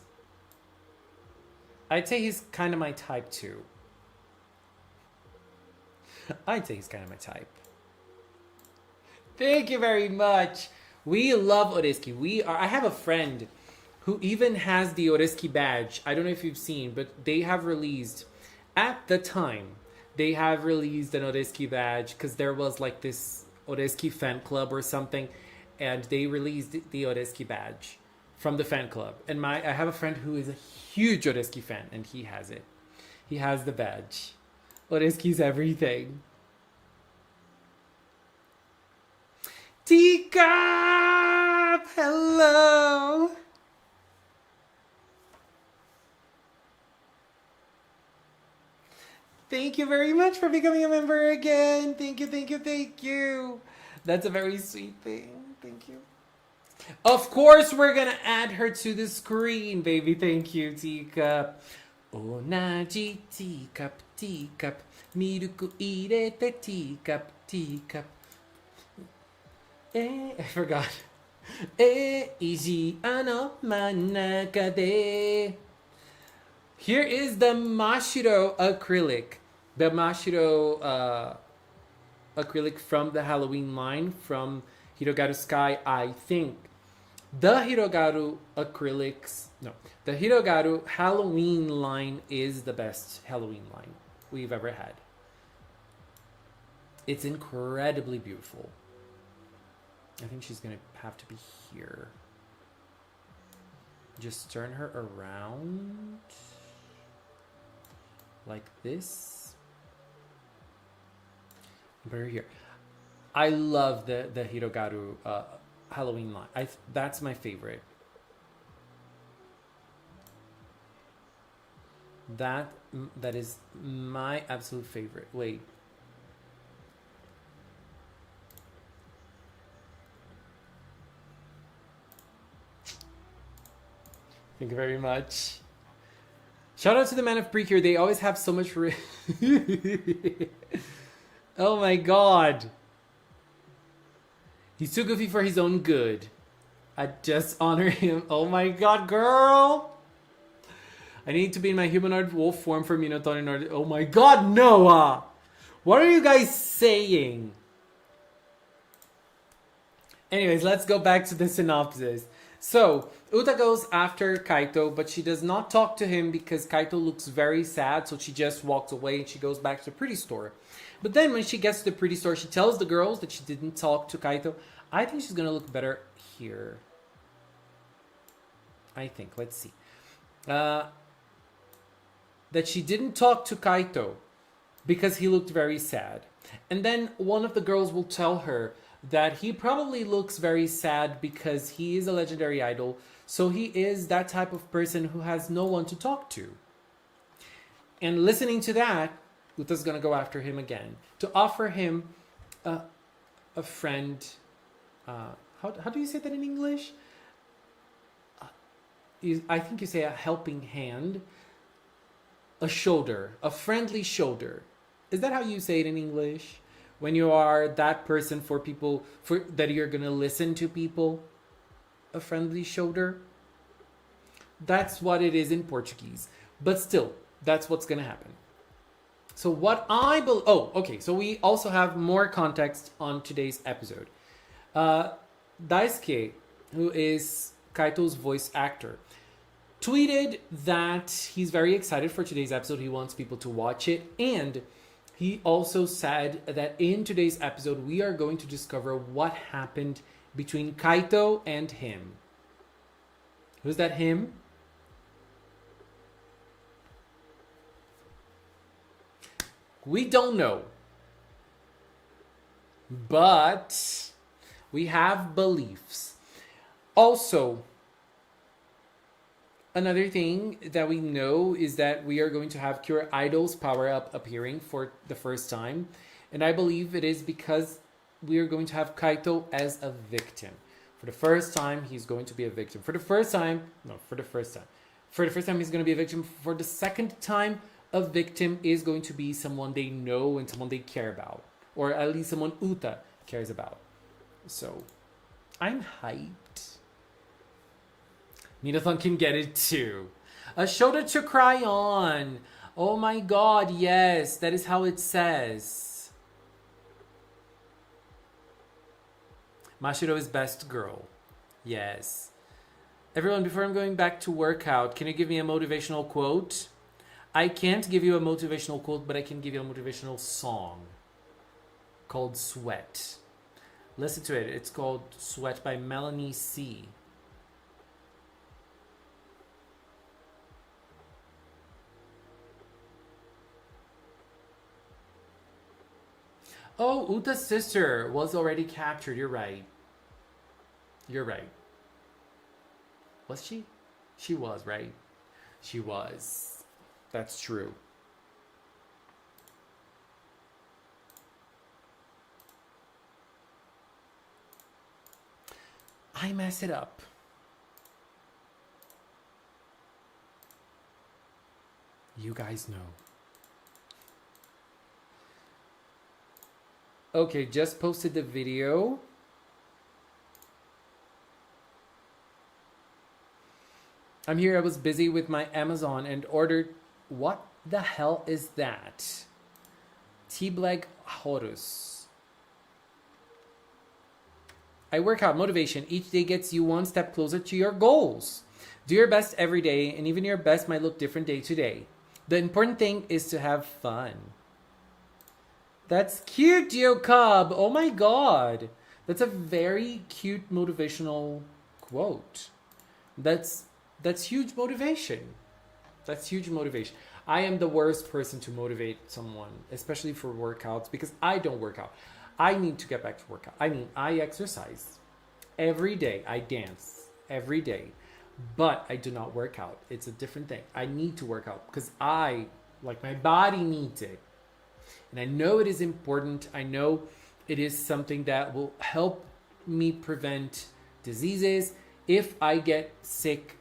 I'd say he's kind of my type too. I'd say he's kind of my type. Thank you very much. We love Oreski. I have a friend who even has the Oreski badge. I don't know if you've seen, but they have released, at the time, they have released an Oreski badge because there was like this Oreski fan club or something, and they released the Oreski badge from the fan club. And I have a friend who is a huge Oreski fan, and he has it. He has the badge. Oreski's everything. Teacup! Hello! Thank you very much for becoming a member again. Thank you, thank you, thank you. That's a very sweet thing. Thank you. Of course, we're gonna add her to the screen, baby. Thank you, Teacup. Onaji teacup, teacup. Miruku irete teacup, teacup. I forgot. Eiji ano manaka de. Here is the Mashiro acrylic. The Mashiro acrylic from the Halloween line from Hirogaru Sky, I think. The Hirogaru acrylics, no, the Hirogaru Halloween line is the best Halloween line we've ever had. It's incredibly beautiful. I think she's gonna have to be here. Just turn her around like this. Put her here. I love the Hirogaru Halloween line. That's my favorite. That is my absolute favorite. Wait. Thank you very much. Shout out to the man of PreCure. They always have so much Oh my god. He's too goofy for his own good. I just honor him. Oh my god, girl. I need to be in my humanoid wolf form for Minotaur in order. Oh my god, Noah! What are you guys saying? Anyways, let's go back to the synopsis. So, Uta goes after Kaito, but she does not talk to him because Kaito looks very sad, so she just walks away and she goes back to the pretty store. But then when she gets to the pretty store, she tells the girls that she didn't talk to Kaito. I think she's gonna look better here. I think, let's see. That she didn't talk to Kaito because he looked very sad. And then one of the girls will tell her that he probably looks very sad because he is a legendary idol, so he is that type of person who has no one to talk to. And listening to that, Uta's gonna go after him again to offer him a friend. How do you say that in English? I think you say a helping hand, a shoulder, a friendly shoulder. Is that how you say it in English? When you are that person for people that you're gonna listen to people, a friendly shoulder. That's what it is in Portuguese. But still, that's what's gonna happen. So what I believe... Oh, okay. So we also have more context on today's episode. Daisuke, who is Kaito's voice actor, tweeted that he's very excited for today's episode. He wants people to watch it. And he also said that in today's episode, we are going to discover what happened between Kaito and him. Who's that him? We don't know. But we have beliefs. Also, another thing that we know is that we are going to have Cure Idol's power-up appearing for the first time. And I believe it is because we are going to have Kaito as a victim. For the first time, he's going to be a victim. For the first time, he's going to be a victim. For the second time, a victim is going to be someone they know and someone they care about. Or at least someone Uta cares about. So, I'm hyped. Minathon can get it too. A shoulder to cry on. Oh my god, yes. That is how it says. Mashiro is best girl. Yes. Everyone, before I'm going back to workout, can you give me a motivational quote? I can't give you a motivational quote, but I can give you a motivational song called Sweat. Listen to it. It's called Sweat by Melanie C. Oh, Uta's sister was already captured. You're right. You're right. Was she? She was, right? She was. That's true. I mess it up. You guys know. Okay, just posted the video. I'm here. I was busy with my Amazon and ordered... What the hell is that? T-Blag Horus. I work out motivation. Each day gets you one step closer to your goals. Do your best every day, and even your best might look different day to day. The important thing is to have fun. That's cute, Dio Cub. Oh my god. That's a very cute motivational quote. That's huge motivation. That's huge motivation. I am the worst person to motivate someone, especially for workouts, because I don't work out. I need to get back to workout. I mean, I exercise every day. I dance every day, but I do not work out. It's a different thing. I need to work out because my body needs it. And I know it is important. I know it is something that will help me prevent diseases. If I get sick,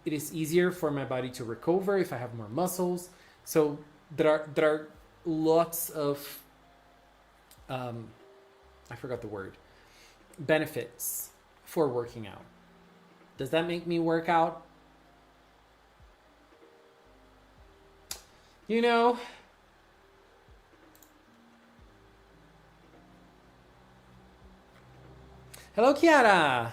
it is easier for my body to recover if I have more muscles. So there are lots of I forgot the word, benefits for working out. Does that make me work out? You know, hello, Kiara.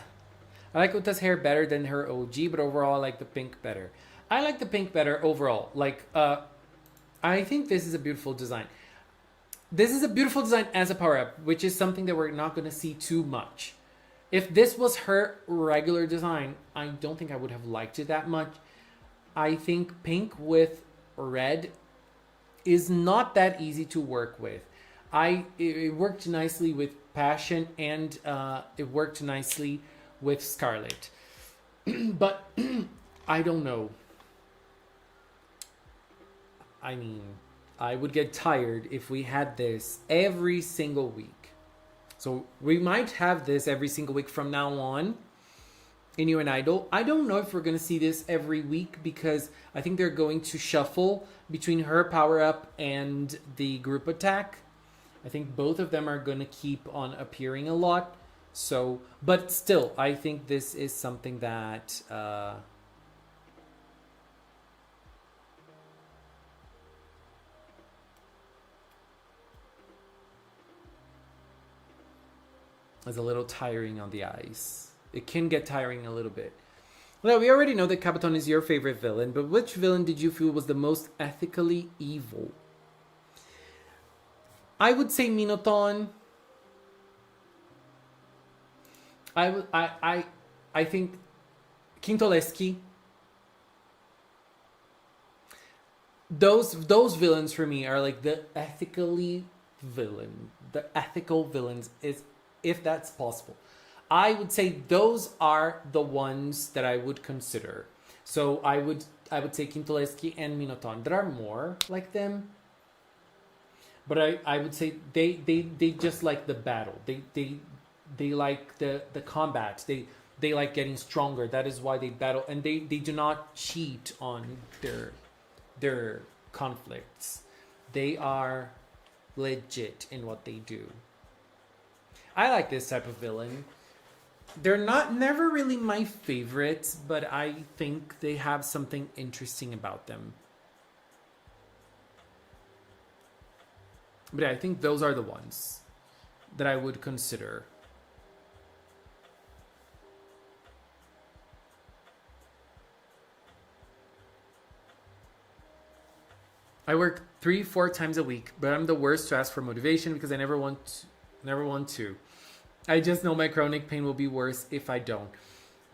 I like Uta's hair better than her OG, but overall I like the pink better. I like the pink better overall. Like, I think this is a beautiful design. This is a beautiful design as a power-up, which is something that we're not going to see too much. If this was her regular design, I don't think I would have liked it that much. I think pink with red is not that easy to work with. It worked nicely with Passion, and it worked nicely with Scarlet. But I don't know. I mean, I would get tired if we had this every single week. So we might have this every single week from now on in You and Idol. I don't know if we're going to see this every week, because I think they're going to shuffle between her power-up and the group attack. I think both of them are going to keep on appearing a lot. So, but still, I think this is something that is a little tiring on the eyes. It can get tiring a little bit. Well, we already know that Kabuton is your favorite villain, but which villain did you feel was the most ethically evil? I would say Minotaur. I think Kintoleski. Those villains for me are like the ethically villain. The ethical villains, is if that's possible. I would say those are the ones that I would consider. So I would say Kintoleski and Minotaur. There are more like them, but I would say they just like the battle. They like the combat. They like getting stronger. That is why they battle, and they do not cheat on their conflicts. They are legit in what they do. I like this type of villain. They're never really my favorites, but I think they have something interesting about them. But I think those are the ones that I would consider. I work 3-4 times a week, but I'm the worst to ask for motivation because I never want to. I just know my chronic pain will be worse if I don't.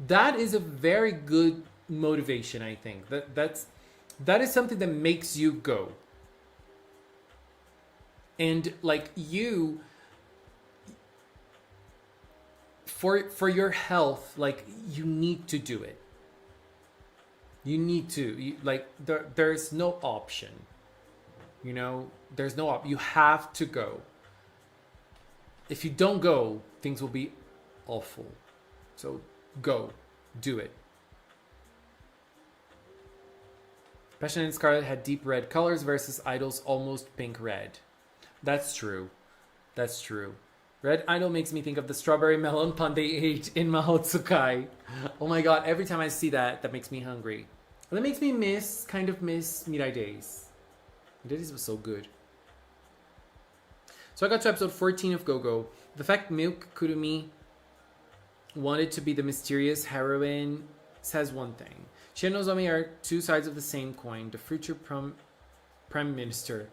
That is a very good motivation, I think. That is something that makes you go. And like you, for your health, like you need to do it. You need to. There's no option. You know, there's no option. You have to go. If you don't go, things will be awful. So go. Do it. Passion and Scarlet had deep red colors versus Idol's almost pink red. That's true. That's true. Red Idol makes me think of the strawberry melon pun they ate in Mahotsukai. Oh my god, every time I see that makes me hungry. And that makes me kind of miss Mirai Days. Mirai Days was so good. So I got to episode 14 of Go-Go. The fact Milk Kurumi wanted to be the mysterious heroine says one thing. She and Nozomi are two sides of the same coin. The future prime minister.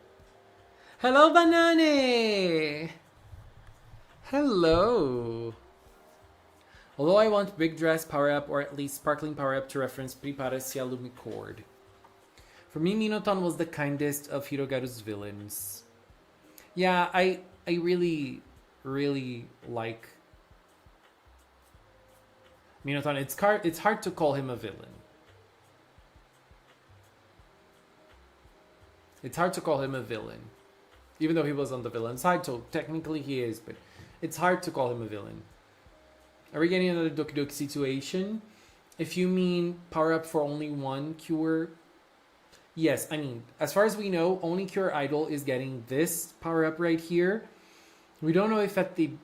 Hello, Banane! Hello! Although I want big dress power-up or at least sparkling power-up to reference Prepara-se a Lumicord. For me, Minotaur was the kindest of Hirogaru's villains. Yeah, I really, really like Minotaur. It's hard to call him a villain. It's hard to call him a villain. Even though he was on the villain side, so technically he is, but it's hard to call him a villain. Are we getting another Doki Doki situation? If you mean power up for only one cure, yes. I mean, as far as we know, only Cure Idol is getting this power up right here. We don't know if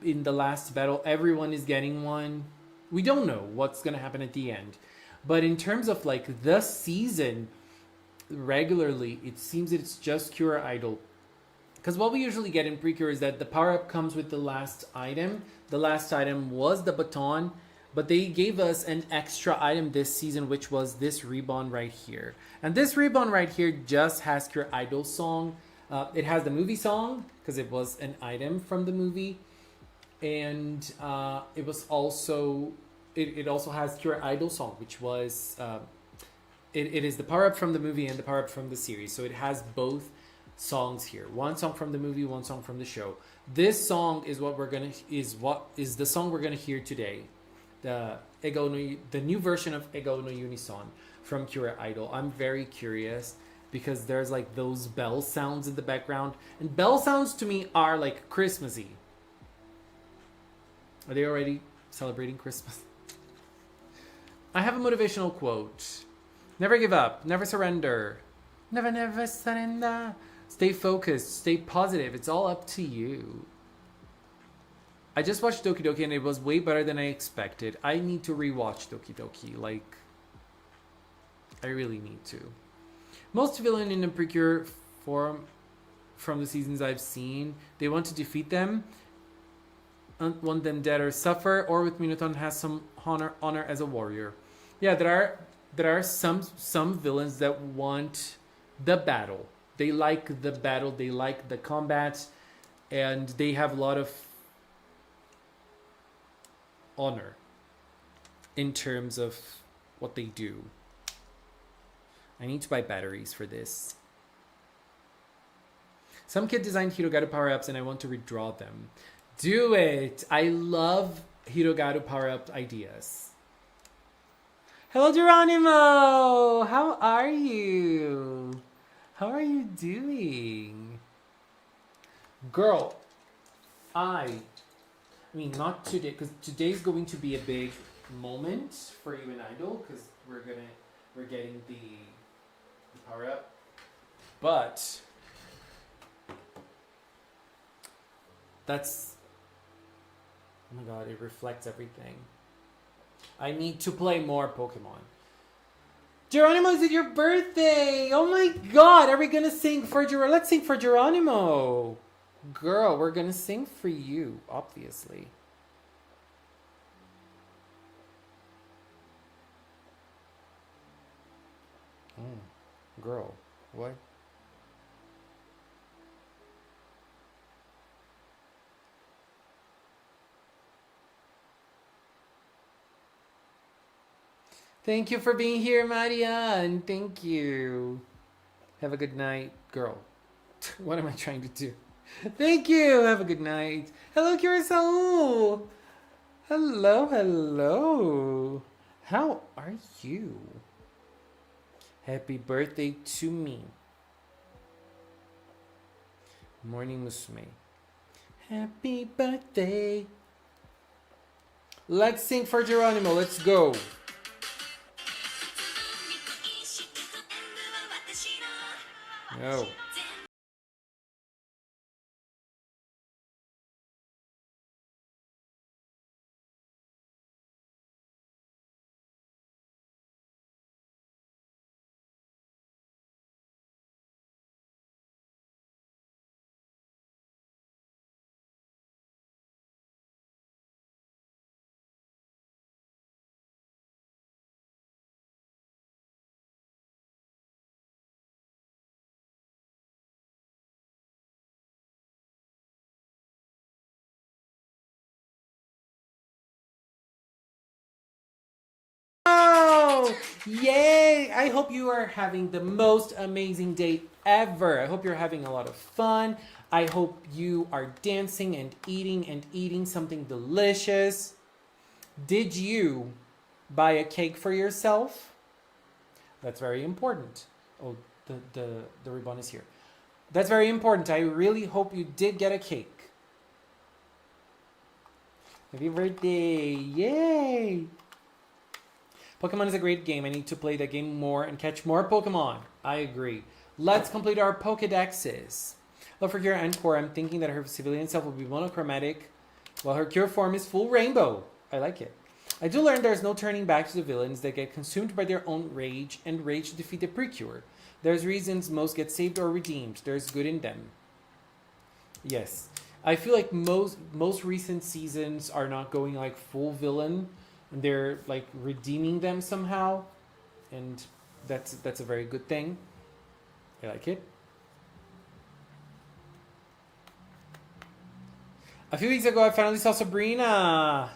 in the last battle everyone is getting one. We don't know what's gonna happen at the end. But in terms of like the season, regularly it seems that it's just Cure Idol. Because what we usually get in PreCure is that the power up comes with the last item. The last item was the baton, but they gave us an extra item this season, which was this ribbon right here. And this ribbon right here just has Cure Idol song. It has the movie song because it was an item from the movie, and it was also it also has Cure Idol song, which was it is the power up from the movie and the power up from the series. So it has both songs here. One song from the movie, one song from the show. This song is the song we're gonna hear today. The new version of Ego no Unison from Cure Idol. I'm very curious because there's like those bell sounds in the background, and bell sounds to me are like Christmassy. Are they already celebrating Christmas? I have a motivational quote. Never give up, never surrender. Never surrender. Stay focused, stay positive. It's all up to you. I just watched Doki Doki and it was way better than I expected. I need to rewatch Doki Doki. Like, I really need to. Most villain in the PreCure form from the seasons I've seen, they want to defeat them, want them dead or suffer, or with Minotaur has some honor as a warrior. Yeah, there are some villains that want the battle. They like the battle, they like the combat, and they have a lot of honor in terms of what they do. I need to buy batteries for this. Some kid designed Hirogaru power-ups and I want to redraw them. Do it! I love Hirogaru power-up ideas. Hello, Geronimo! How are you? How are you doing? Girl, I mean, not today, because today's going to be a big moment for you in Idol, because we're getting the power up. But that's, oh my god, it reflects everything. I need to play more Pokemon. Geronimo, is it your birthday? Oh my god, are we gonna sing for Geronimo? Let's sing for Geronimo. Girl, we're gonna sing for you, obviously. Girl, what? Thank you for being here, Marianne. Thank you. Have a good night, girl. What am I trying to do? Thank you. Have a good night. Hello, Curacao. Hello, hello. How are you? Happy birthday to me. Morning Musume. Happy birthday. Let's sing for Geronimo. Let's go. No. Oh, yay! I hope you are having the most amazing day ever. I hope you're having a lot of fun. I hope you are dancing and eating something delicious. Did you buy a cake for yourself? That's very important. Oh, the ribbon is here. That's very important. I really hope you did get a cake. Happy birthday! Yay! Pokemon is a great game. I need to play that game more and catch more Pokemon. I agree. Let's complete our Pokedexes. Well, for Kira and Core, I'm thinking that her civilian self will be monochromatic, while her Cure form is full rainbow. I like it. I do learn there's no turning back to the villains that get consumed by their own rage and rage to defeat the PreCure. There's reasons most get saved or redeemed. There's good in them. Yes. I feel like most recent seasons are not going like full villain, and they're like redeeming them somehow, and that's a very good thing. I like it. A few weeks ago, I finally saw Sabrina.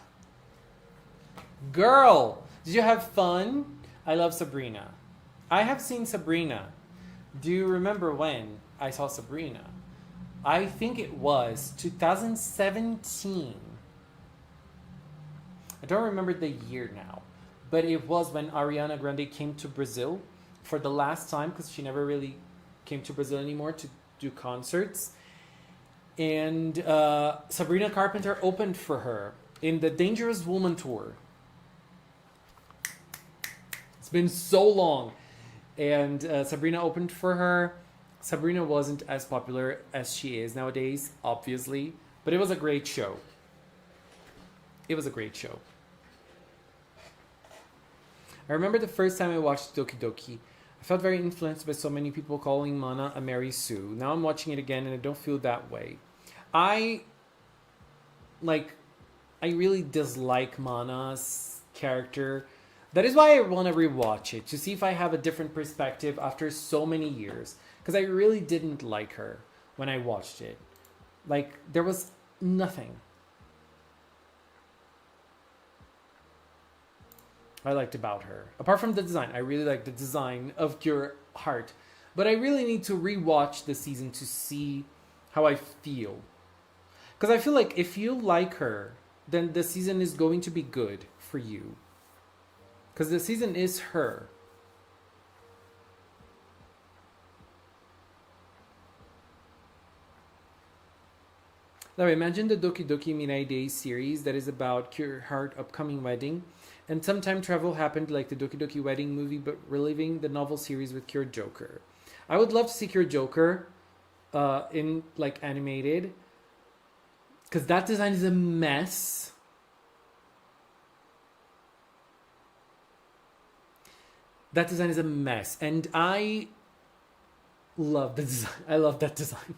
Girl, did you have fun? I love Sabrina. I have seen Sabrina. Do you remember when I saw Sabrina? I think it was 2017. I don't remember the year now, but it was when Ariana Grande came to Brazil for the last time, because she never really came to Brazil anymore to do concerts. And Sabrina Carpenter opened for her in the Dangerous Woman tour. It's been so long. And Sabrina opened for her. Sabrina wasn't as popular as she is nowadays, obviously. But it was a great show. It was a great show. I remember the first time I watched Doki Doki. I felt very influenced by so many people calling Mana a Mary Sue. Now I'm watching it again and I don't feel that way. I really dislike Mana's character. That is why I want to rewatch it, to see if I have a different perspective after so many years. Because I really didn't like her when I watched it. Like, there was nothing I liked about her. Apart from the design. I really like the design of Pure Heart. But I really need to rewatch the season to see how I feel. Because I feel like if you like her, then the season is going to be good for you. Because the season is her. Now imagine the Doki Doki Mirai Days series that is about Cure Heart upcoming wedding. And some time travel happened like the Doki Doki Wedding movie, but reliving the novel series with Cure Joker. I would love to see Cure Joker in like animated. Because that design is a mess. That design is a mess. And I love the design. I love that design.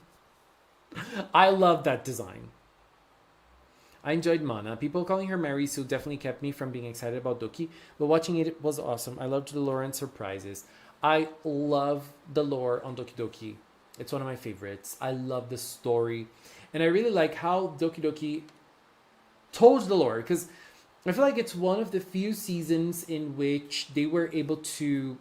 I love that design. I enjoyed Mana. People calling her Mary Sue definitely kept me from being excited about Doki. But watching it was awesome. I loved the lore and surprises. I love the lore on Doki Doki. It's one of my favorites. I love the story. And I really like how Doki Doki told the lore. Because I feel like it's one of the few seasons in which they were able to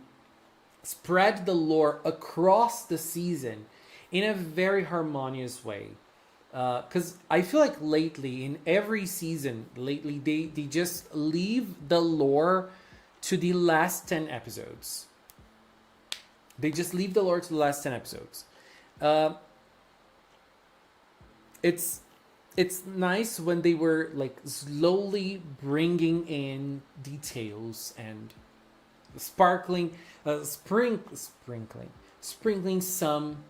spread the lore across the season in a very harmonious way. Because I feel like lately, in every season, they just leave the lore to the last 10 episodes. They just leave the lore to the last 10 episodes. It's nice when they were like slowly bringing in details and sprinkling some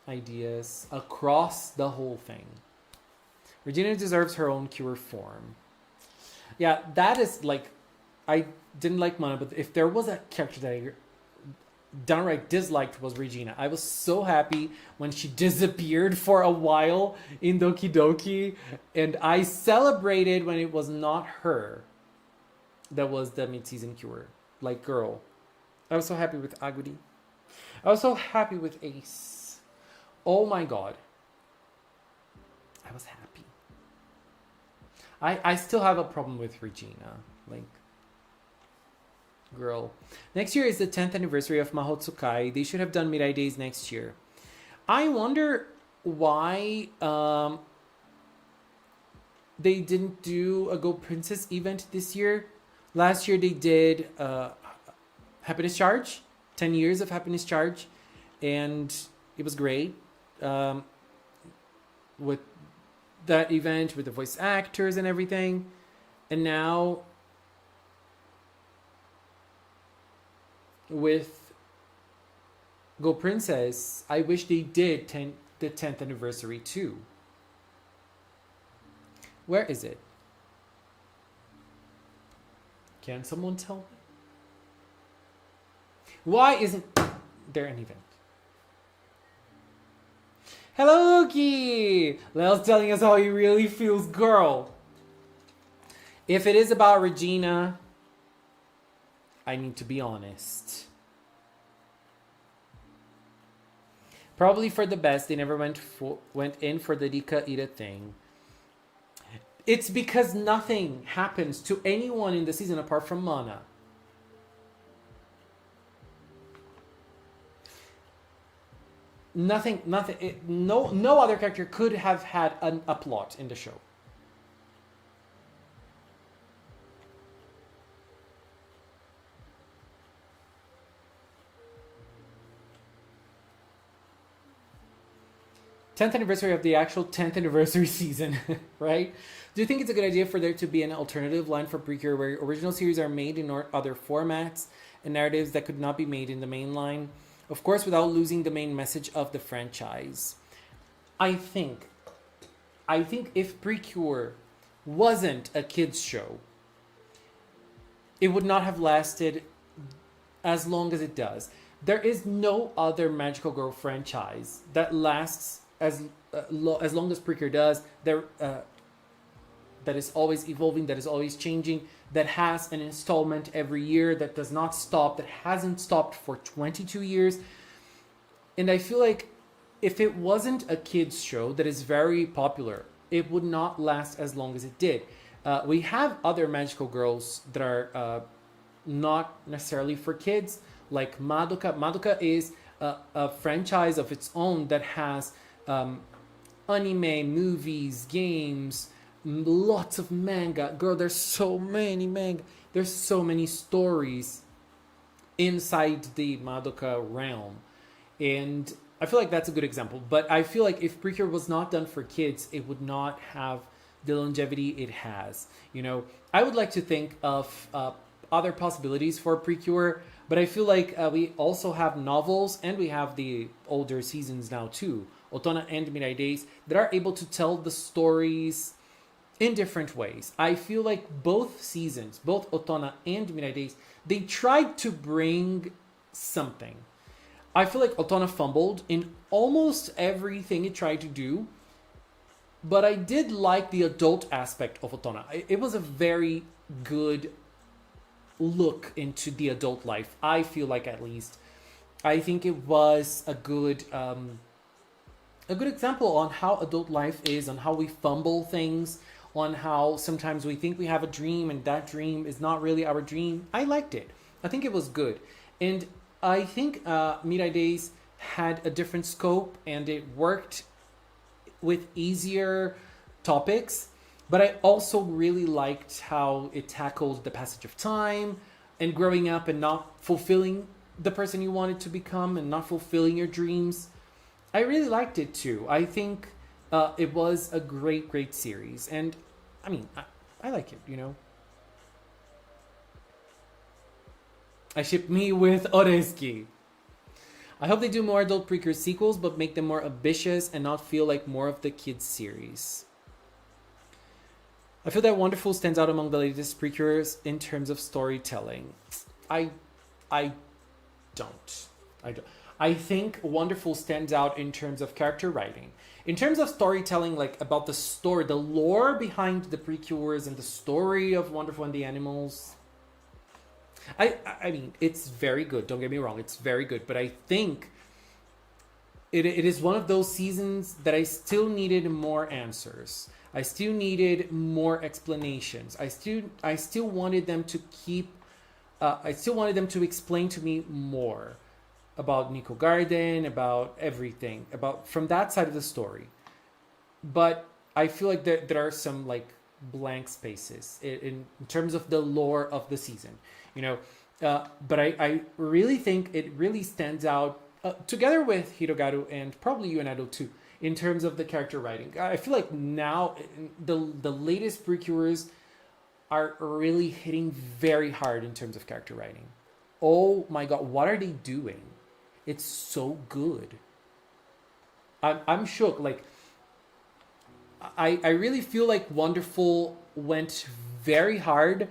ideas across the whole thing. Regina deserves her own Cure form. Yeah, that is like, I didn't like Mana, but if there was a character that I downright disliked was Regina. I was so happy when she disappeared for a while in Doki Doki, and I celebrated when it was not her that was the mid-season Cure. Like, girl. I was so happy with Aguri. I was so happy with Ace. Oh my god. I was happy. I still have a problem with Regina. Like, girl. Next year is the 10th anniversary of Mahotsukai. They should have done Mirai Days next year. I wonder why they didn't do a Go Princess event this year. Last year they did Happiness Charge. 10 years of Happiness Charge. And it was great. With that event, with the voice actors and everything. And now with Go Princess, I wish they did the 10th anniversary too. Where is it? Can someone tell me? Why isn't there an event? Hello, Ki! Lel's telling us how he really feels, girl. If it is about Regina, I need to be honest. Probably for the best, they never went in for the Rika Ira thing. It's because nothing happens to anyone in the season apart from Mana. Nothing. No other character could have had a plot in the show. Tenth anniversary of the actual 10th anniversary season, right? Do you think it's a good idea for there to be an alternative line for PreCure where original series are made in other formats and narratives that could not be made in the main line? Of course, without losing the main message of the franchise. I think if PreCure wasn't a kids show, it would not have lasted as long as it does. There is no other Magical Girl franchise that lasts as long as PreCure does. That is always evolving, that is always changing, that has an installment every year, that does not stop, that hasn't stopped for 22 years. And I feel like if it wasn't a kids show that is very popular, it would not last as long as it did. We have other Magical Girls that are not necessarily for kids, like Madoka. Madoka is a franchise of its own that has anime, movies, games, lots of manga. Girl, there's so many manga. There's so many stories inside the Madoka realm. And I feel like that's a good example. But I feel like if PreCure was not done for kids, it would not have the longevity it has. You know, I would like to think of other possibilities for PreCure, but I feel like we also have novels and we have the older seasons now too, Otona and Mirai Days, that are able to tell the stories in different ways. I feel like both seasons, both Otona and Mirai Days, they tried to bring something. I feel like Otona fumbled in almost everything it tried to do, but I did like the adult aspect of Otona. It was a very good look into the adult life. I feel like, at least, I think it was a good example on how adult life is, on how we fumble things, on how sometimes we think we have a dream and that dream is not really our dream. I liked it. I think it was good. And I think Mirai Days had a different scope and it worked with easier topics. But I also really liked how it tackled the passage of time and growing up and not fulfilling the person you wanted to become and not fulfilling your dreams. I really liked it too. I think it was a great series. And I mean, I like it, you know. I ship me with Oresuki. I hope they do more adult PreCure sequels, but make them more ambitious and not feel like more of the kids series. I feel that Wonderful stands out among the latest PreCures in terms of storytelling. I don't. I think Wonderful stands out in terms of character writing. In terms of storytelling, like about the story, the lore behind the PreCures and the story of Wonderful and the Animals, I mean, it's very good. Don't get me wrong. It's very good. But I think it is one of those seasons that I still needed more answers. I still needed more explanations. I still wanted them to I still wanted them to explain to me more about Nico Garden, about everything, about from that side of the story. But I feel like there are some like blank spaces in terms of the lore of the season, you know. But I really think it really stands out together with Hirogaru and probably Yuenado too, in terms of the character writing. I feel like now the latest PreCures are really hitting very hard in terms of character writing. Oh my god, what are they doing? It's so good. I'm shook. Like I really feel like Wonderful went very hard,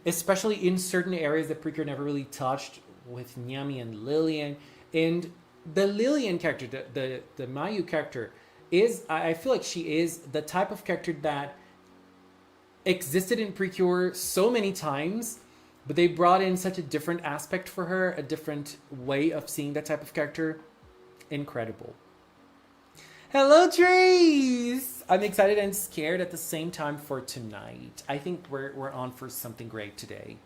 especially in certain areas that PreCure never really touched with Nyami and Lillian. And the Lillian character, the Mayu character, is I feel like she is the type of character that existed in PreCure so many times, but they brought in such a different aspect for her, a different way of seeing that type of character. Incredible. Hello, Trace! I'm excited and scared at the same time for tonight. I think we're on for something great today.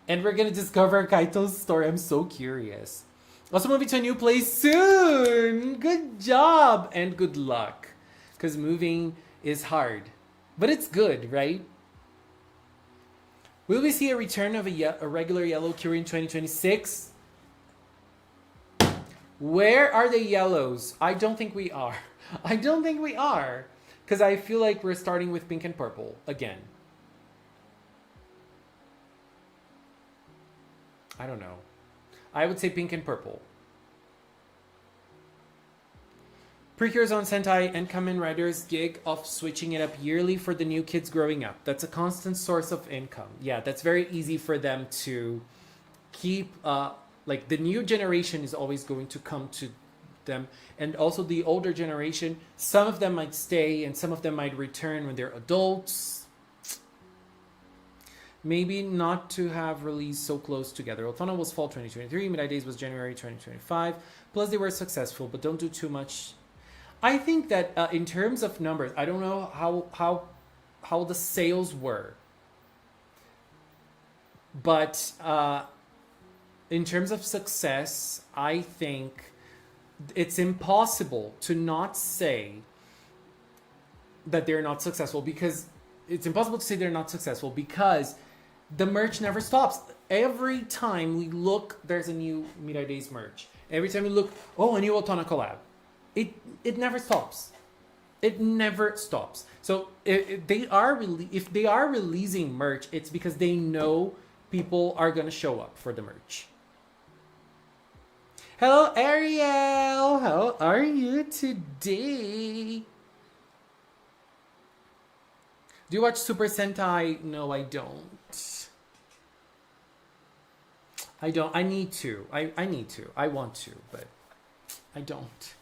And we're gonna discover Kaito's story. I'm so curious. Also moving to a new place soon! Good job! And good luck. Because moving is hard. But it's good, right? Will we see a return of a regular yellow Curie in 2026? Where are the yellows? I don't think we are. I don't think we are. Because I feel like we're starting with pink and purple again. I don't know. I would say pink and purple. PreCure's on Sentai and Kamen Rider's gig of switching it up yearly for the new kids growing up. That's a constant source of income. Yeah, that's very easy for them to keep... like the new generation is always going to come to them, and also the older generation, some of them might stay and some of them might return when they're adults. Maybe not to have released so close together. Otona was fall 2023, Midnight Days was January 2025. Plus they were successful, but don't do too much. I think that in terms of numbers, I don't know how the sales were, but in terms of success, I think it's impossible to not say that they're not successful, because it's impossible to say they're not successful because the merch never stops. Every time we look, there's a new Midnight Days merch. Every time we look, oh, a new Otona collab. It never stops. It never stops. So if they are releasing merch, it's because they know people are gonna show up for the merch. Hello, Ariel. How are you today? Do you watch Super Sentai? No, I don't. I don't. I need to. I need to. I want to, but I don't.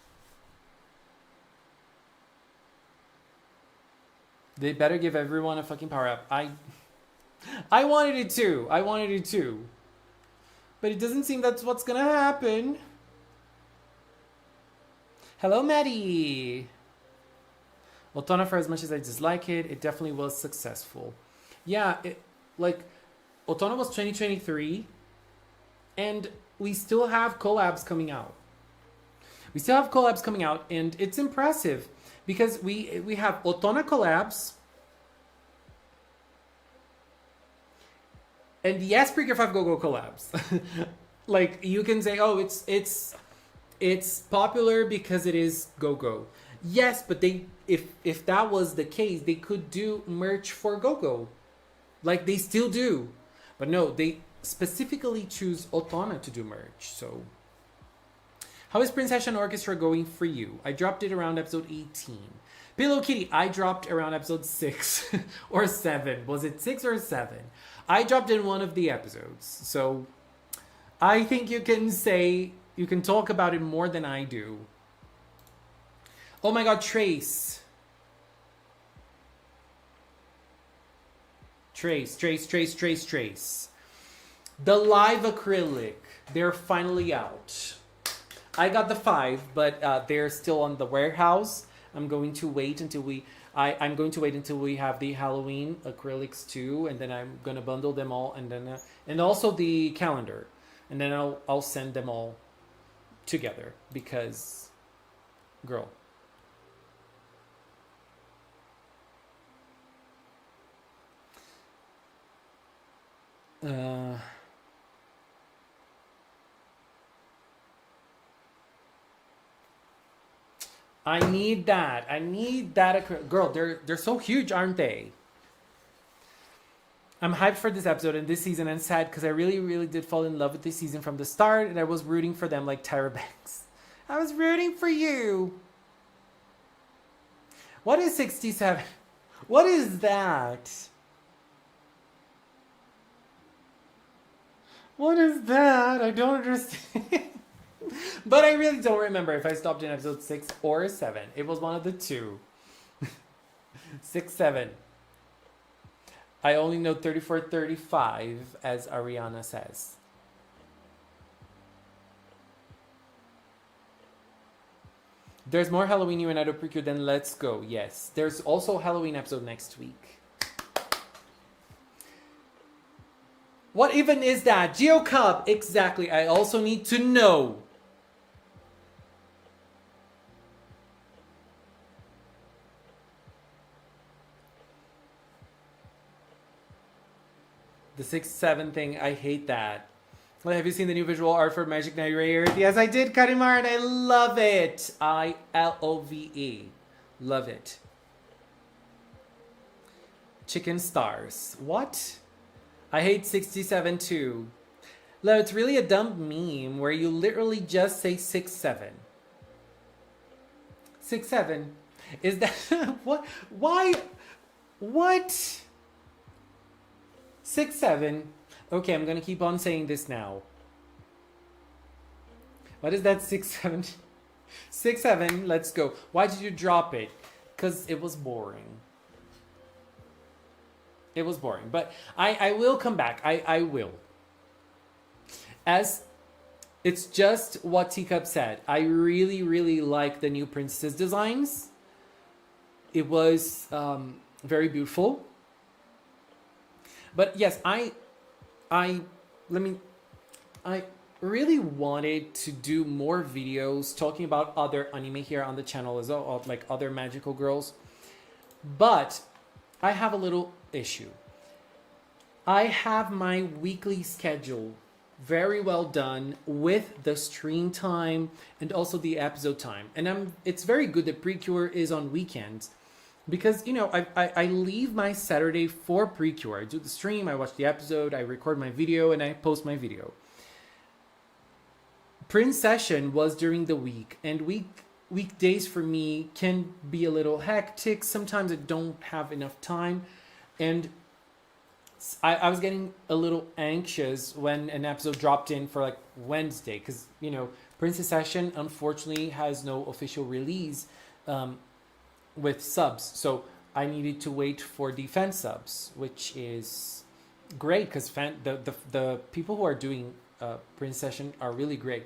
They better give everyone a fucking power up. I wanted it too. I wanted it too. But it doesn't seem that's what's gonna happen. Hello, Maddie. Otona, for as much as I dislike it, it definitely was successful. Yeah, like Otona was 2023, and we still have collabs coming out. We still have collabs coming out, and it's impressive because we have Otona collabs. And yes, PreCure 5 Go-Go collabs. Like, you can say, oh, it's popular because it is Go-Go. Yes, but if that was the case, they could do merch for Go-Go. Like, they still do. But no, they specifically choose Otona to do merch, so... How is Prince Hessian Orchestra going for you? I dropped it around episode 18. Pillow Kitty, I dropped around episode 6 or 7. Was it 6 or 7? I dropped in one of the episodes. So I think you can talk about it more than I do. Oh my god, Trace. Trace. The live acrylic. They're finally out. I got the 5, but they're still on the warehouse. I'm going to wait until we have the Halloween acrylics too, and then I'm gonna bundle them all, and then and also the calendar, and then I'll send them all together because, girl. I need that. Girl, they're so huge, aren't they? I'm hyped for this episode and this season, and sad because I really, really did fall in love with this season from the start, and I was rooting for them like Tyra Banks. I was rooting for you. What is 67? What is that? What is that? I don't understand. But I really don't remember if I stopped in episode 6 or 7. It was one of the two. 6, 7. I only know 34, 35, as Ariana says. There's more Halloween United PreCure than Let's Go. Yes. There's also a Halloween episode next week. What even is that? Geo Cup. Exactly. I also need to know. The 6, 7 thing, I hate that. Well, have you seen the new visual art for Magic Knight Rare? Yes, I did, Karimar, and I love it. ILOVE. Love it. Chicken stars. What? I hate 67 too. No, it's really a dumb meme where you literally just say 6, 7. 6, 7. Is that... what? Why? What? 6, 7. Okay, I'm gonna keep on saying this now. What is that 6, 7? 6, 7, let's go. Why did you drop it? Because it was boring. It was boring. But I will come back. I will. As it's just what Teacup said. I really, really like the new princess designs. It was very beautiful. But yes, I really wanted to do more videos talking about other anime here on the channel as well, like other magical girls. But I have a little issue. I have my weekly schedule very well done with the stream time and also the episode time. And it's very good that PreCure is on weekends. Because, you know, I leave my Saturday for PreCure. I do the stream, I watch the episode, I record my video, and I post my video. Print session was during the week, and weekdays for me can be a little hectic. Sometimes I don't have enough time, and I was getting a little anxious when an episode dropped in for like Wednesday, because, you know, Princess Session unfortunately has no official release with subs, so I needed to wait for the fan subs, which is great because the people who are doing Princess Session are really great.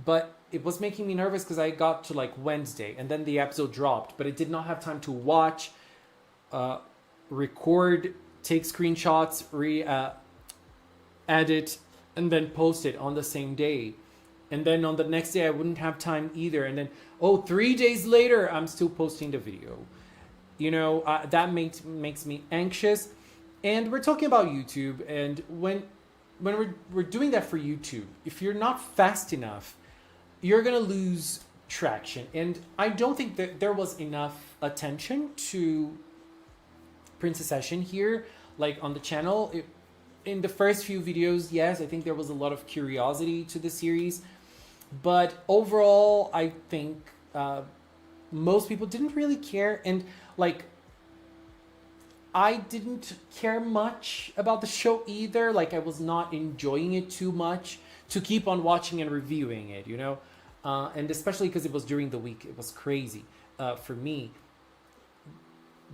But it was making me nervous because I got to like Wednesday and then the episode dropped, but I did not have time to watch, record, take screenshots, edit, and then post it on the same day. And then on the next day, I wouldn't have time either. And then, 3 days later, I'm still posting the video. You know, that makes me anxious. And we're talking about YouTube. And when we're doing that for YouTube, if you're not fast enough, you're going to lose traction. And I don't think that there was enough attention to Princess Session here, like on the channel. In the first few videos, yes, I think there was a lot of curiosity to the series. But overall, I think most people didn't really care. And like, I didn't care much about the show either. Like, I was not enjoying it too much to keep on watching and reviewing it, you know? And especially because it was during the week. It was crazy for me.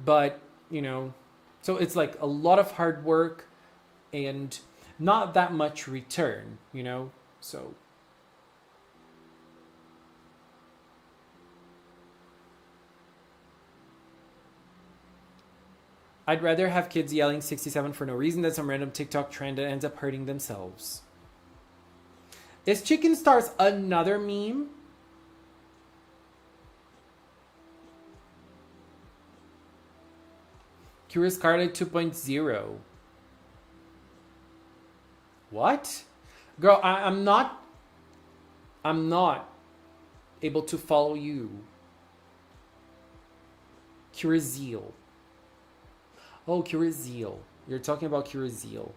But, you know, so it's like a lot of hard work and not that much return, you know? So... I'd rather have kids yelling 67 for no reason than some random TikTok trend that ends up hurting themselves. Is Chicken Stars another meme? Curious Scarlet 2.0. What? Girl, I'm not able to follow you. Curious Zeal. Oh, Curious Zeal. You're talking about Kira Zeal.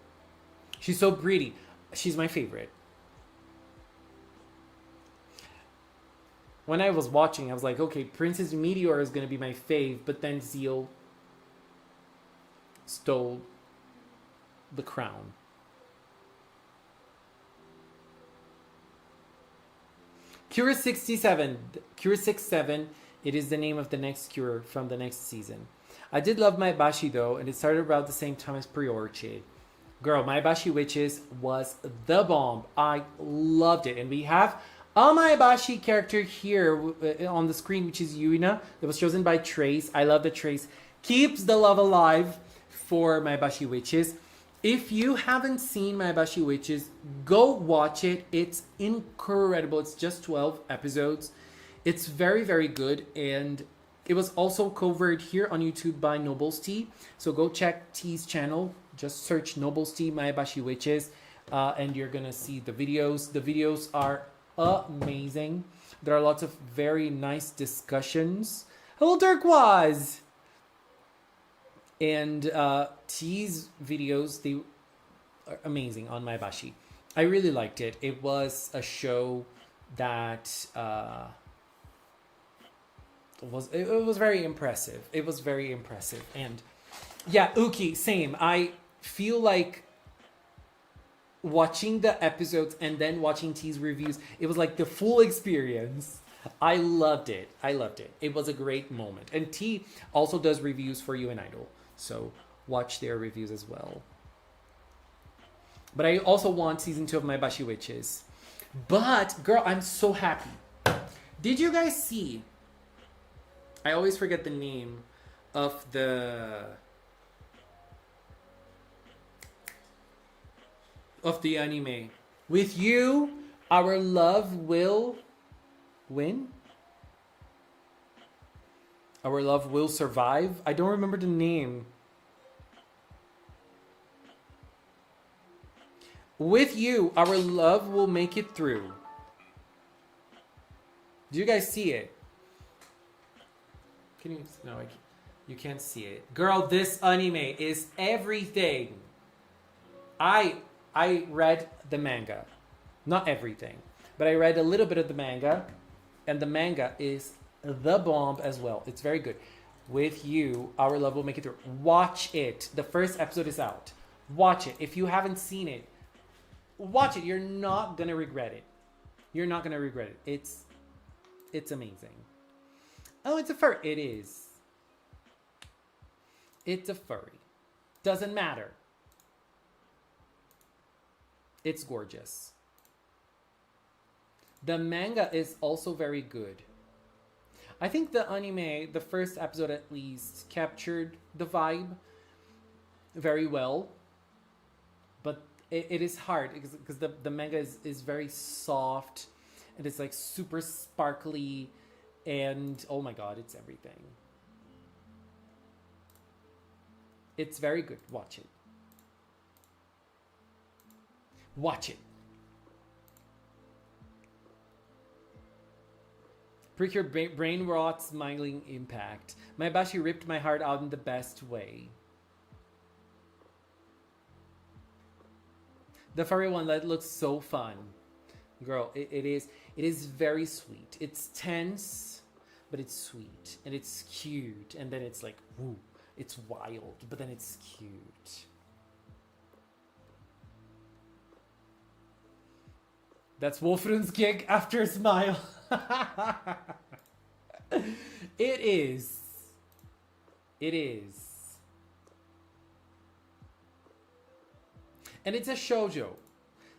She's so pretty. She's my favorite. When I was watching, I was like, okay, Princess Meteor is going to be my fave, but then Zeal stole the crown. Cure 67. Cure 67. It is the name of the next cure from the next season. I did love my Bashi though, and it started about the same time as Pre-Orchid. Girl, my Bashi Witches was the bomb. I loved it. And we have a my Bashi character here on the screen, which is Yuina, that was chosen by Trace. I love that Trace keeps the love alive for my Bashi Witches. If you haven't seen my Bashi Witches, go watch it. It's incredible. It's just 12 episodes. It's very, very good. And it was also covered here on YouTube by Nobles Tea. So go check T's channel. Just search Nobles Tea, my Bashi Witches. And you're going to see the videos. The videos are amazing. There are lots of very nice discussions. Hello, Turquoise! And T's videos, they are amazing on my Bashi. I really liked it. It was a show that it was very impressive. It was very impressive. And yeah, Uki, same. I feel like watching the episodes and then watching T's reviews, it was like the full experience. I loved it. I loved it. It was a great moment. And T also does reviews for You and Idol. So watch their reviews as well. But I also want season 2 of my Bashi Witches. But, girl, I'm so happy. Did you guys see? I always forget the name of the anime. With you, our love will win? Our love will survive? I don't remember the name. With you, our love will make it through. Do you guys see it? Can you? No, you can't see it. Girl, this anime is everything. I read the manga. Not everything. But I read a little bit of the manga. And the manga is the bomb as well. It's very good. With you, our love will make it through. Watch it. The first episode is out. Watch it. If you haven't seen it, watch it. You're not gonna regret it. You're not gonna regret it. It's amazing. Oh, it's a furry. It is. It's a furry. Doesn't matter. It's gorgeous. The manga is also very good. I think the anime, the first episode at least, captured the vibe very well. But it is hard because the manga is very soft. And it's like super sparkly. And oh my god, it's everything. It's very good. Watch it. Watch it. PreCure brain rot smiling impact. My Bashi ripped my heart out in the best way. The furry one that looks so fun. Girl, it is very sweet. It's tense, but it's sweet. And it's cute. And then it's like, woo, it's wild, but then it's cute. That's Wolfrun's kick after a smile. It is. It is. And it's a shoujo.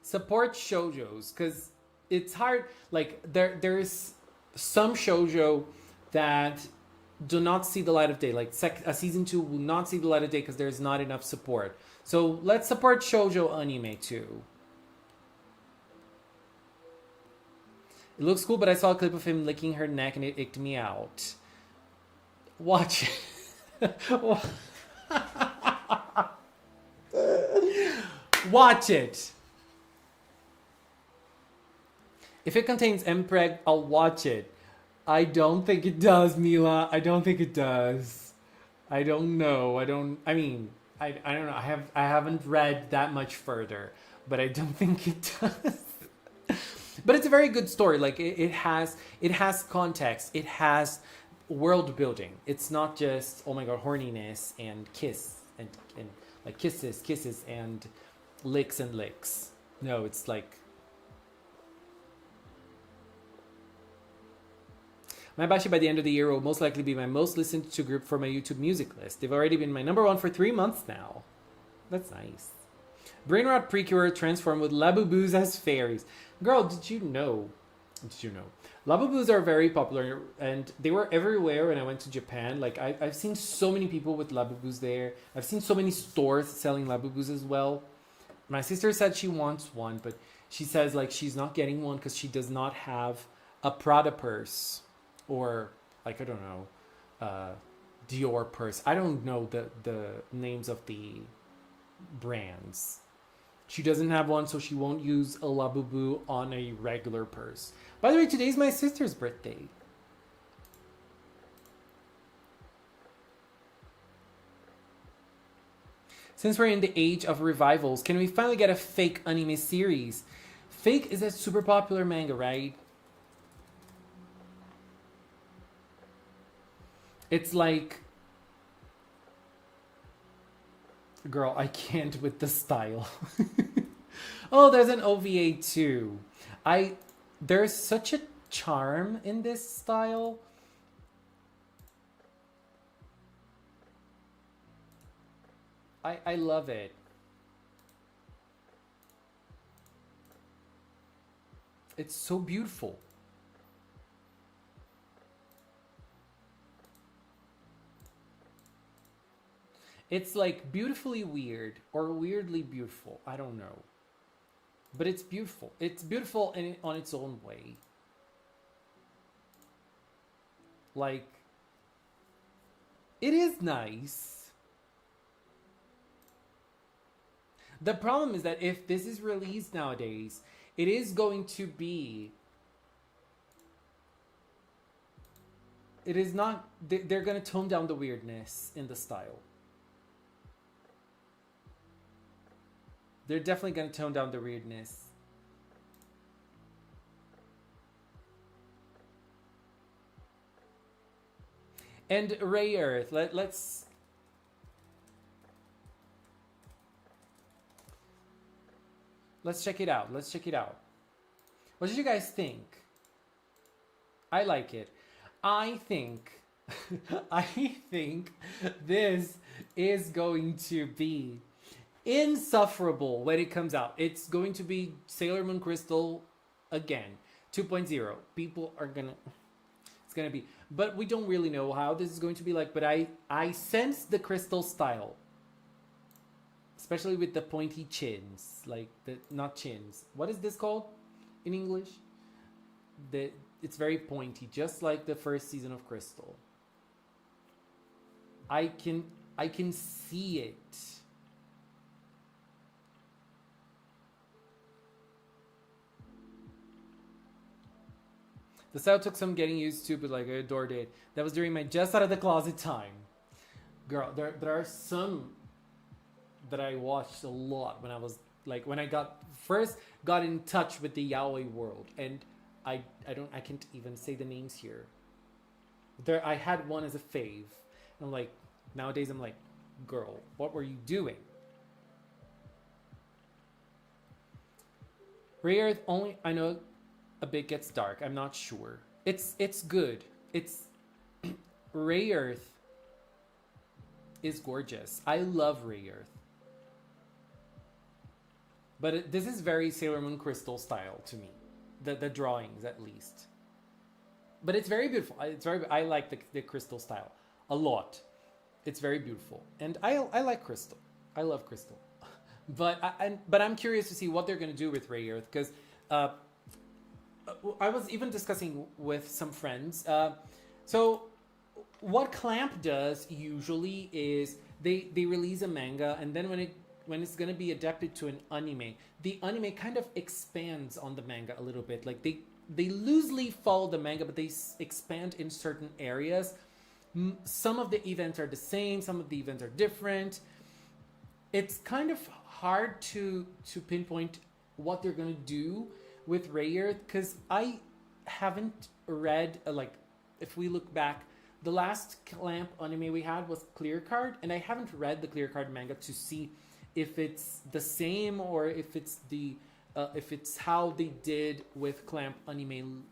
Support shoujos because it's hard. Like there's some shoujo that do not see the light of day. Like season 2 will not see the light of day because there's not enough support. So let's support shoujo anime too. It looks cool, but I saw a clip of him licking her neck and it icked me out. Watch it. Watch it. If it contains mpreg, I'll watch it. I don't think it does, Mila. I don't think it does. I don't know. I mean, I don't know. I haven't read that much further, but I don't think it does. But it's a very good story. Like it has context. It has world building. It's not just oh my god horniness and and like kisses and licks and licks. No, it's like my Bashi by the end of the year will most likely be my most listened to group for my YouTube music list. They've already been my number one for 3 months now. That's nice. Brainrot PreCure transformed with Labubus as fairies. Girl, did you know? Did you know? Labubus are very popular and they were everywhere when I went to Japan. Like I've seen so many people with Labubus there. I've seen so many stores selling Labubus as well. My sister said she wants one, but she says like she's not getting one because she does not have a Prada purse or like I don't know, Dior purse. I don't know the names of the brands. She doesn't have one, so she won't use a Labubu on a regular purse. By the way, today's my sister's birthday. Since we're in the age of revivals, can we finally get a fake anime series? Fake is a super popular manga, right? It's like... Girl, I can't with the style. Oh, there's an OVA too. There's such a charm in this style. I love it. It's so beautiful. It's like beautifully weird or weirdly beautiful. I don't know. But it's beautiful. It's beautiful on its own way. Like, it is nice. The problem is that if this is released nowadays, it is going to be... It is not... They're going to tone down the weirdness in the style. They're definitely going to tone down the weirdness. And Ray Earth, let's check it out. Let's check it out. What did you guys think? I like it. I think I think this is going to be insufferable when it comes out. It's going to be Sailor Moon Crystal again, 2.0. People are gonna... It's gonna be... But we don't really know how this is going to be like, but I sense the Crystal style. Especially with the pointy chins. Like, not chins. What is this called in English? It's very pointy, just like the first season of Crystal. I can see it. The style took some getting used to, but like I adored it. That was during my just out of the closet time. Girl, there are some that I watched a lot when I was like when I first got in touch with the yaoi world, and I can't even say the names here. I had one as a fave. And I'm like, nowadays I'm like, girl, what were you doing? Ray Earth only I know a bit gets dark. I'm not sure. It's good. It's Ray Earth is gorgeous. I love Ray Earth. But this is very Sailor Moon Crystal style to me. The drawings at least. But it's very beautiful. I like the Crystal style a lot. It's very beautiful. And I like Crystal. I love Crystal. But I'm curious to see what they're going to do with Ray Earth, because I was even discussing with some friends. So what Clamp does usually is they release a manga, and then when it's going to be adapted to an anime, the anime kind of expands on the manga a little bit. Like they loosely follow the manga, but they expand in certain areas. Some of the events are the same, some of the events are different. it's kind of hard to pinpoint what they're gonna do with Rayearth because I haven't read like if we look back, the last Clamp anime we had was Clear Card, and I haven't read the Clear Card manga to see if it's the same or if it's how they did with Clamp anime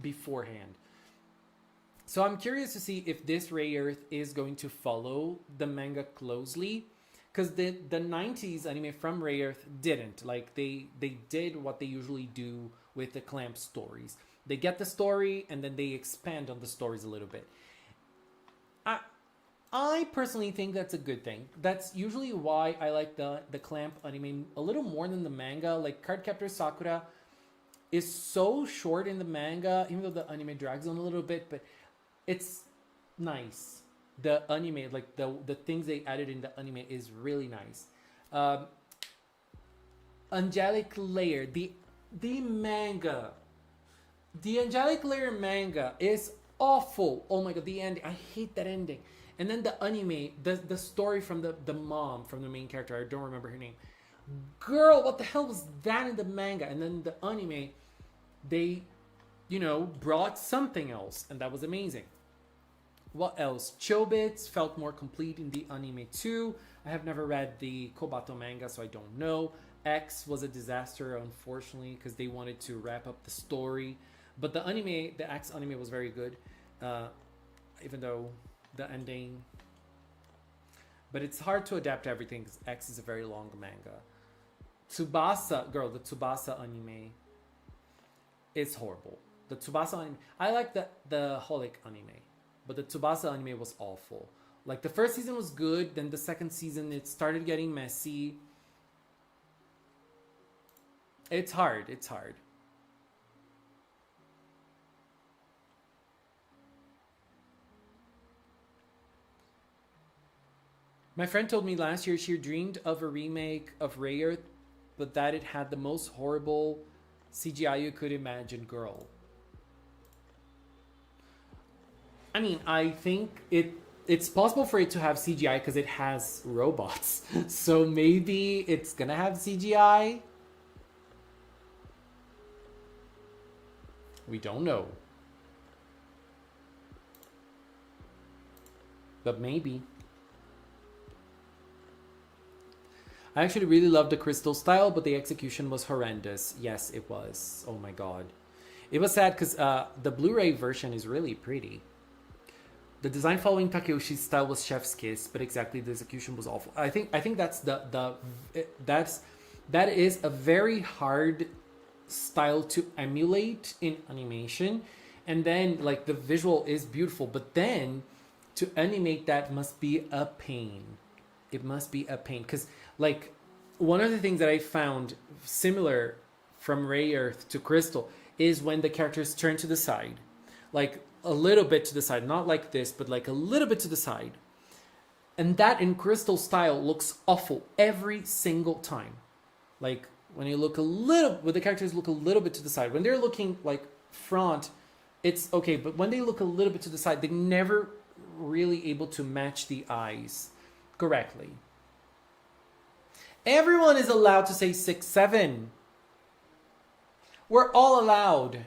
beforehand. So I'm curious to see if this Rayearth is going to follow the manga closely, because the 90s anime from Rayearth didn't. Like they did what they usually do with the Clamp stories. They get the story and then they expand on the stories a little bit. I personally think that's a good thing. That's usually why I like the Clamp anime a little more than the manga. Like Cardcaptor Sakura is so short in the manga, even though the anime drags on a little bit, but it's nice. The anime, like the things they added in the anime is really nice. Angelic Layer, the manga. The Angelic Layer manga is awful. Oh my god, the ending. I hate that ending. And then the anime, the story from the mom, from the main character, I don't remember her name. Girl, what the hell was that in the manga? And then the anime, they, brought something else, and that was amazing. What else? Chobits felt more complete in the anime too. I have never read the Kobato manga, so I don't know. X was a disaster, unfortunately, because they wanted to wrap up the story. But the anime, the X anime was very good, even though the ending. But it's hard to adapt to everything because X is a very long manga. Tsubasa, girl, the Tsubasa anime is horrible. The Tsubasa anime, I like the Holic anime, but the Tsubasa anime was awful. Like the first season was good, then the second season it started getting messy. It's hard. It's hard. My friend told me last year she dreamed of a remake of Rayearth, but that it had the most horrible CGI you could imagine, girl. I mean, I think it's possible for it to have CGI because it has robots. So maybe it's gonna have CGI. We don't know. But maybe. I actually really loved the crystal style, but the execution was horrendous. Yes, it was. Oh my god. It was sad because the Blu-ray version is really pretty. The design following Takeushi's style was chef's kiss, but exactly the execution was awful. I think that's that is a very hard style to emulate in animation, and then like the visual is beautiful, but then to animate that must be a pain. It must be a pain because like one of the things that I found similar from Rayearth to Crystal is when the characters turn to the side, like a little bit to the side, not like this, but like a little bit to the side, and that in Crystal style looks awful every single time. Like when you look when the characters look a little bit to the side, when they're looking like front, it's okay, but when they look a little bit to the side, they're never really able to match the eyes correctly. Everyone is allowed to say 6-7. We're all allowed.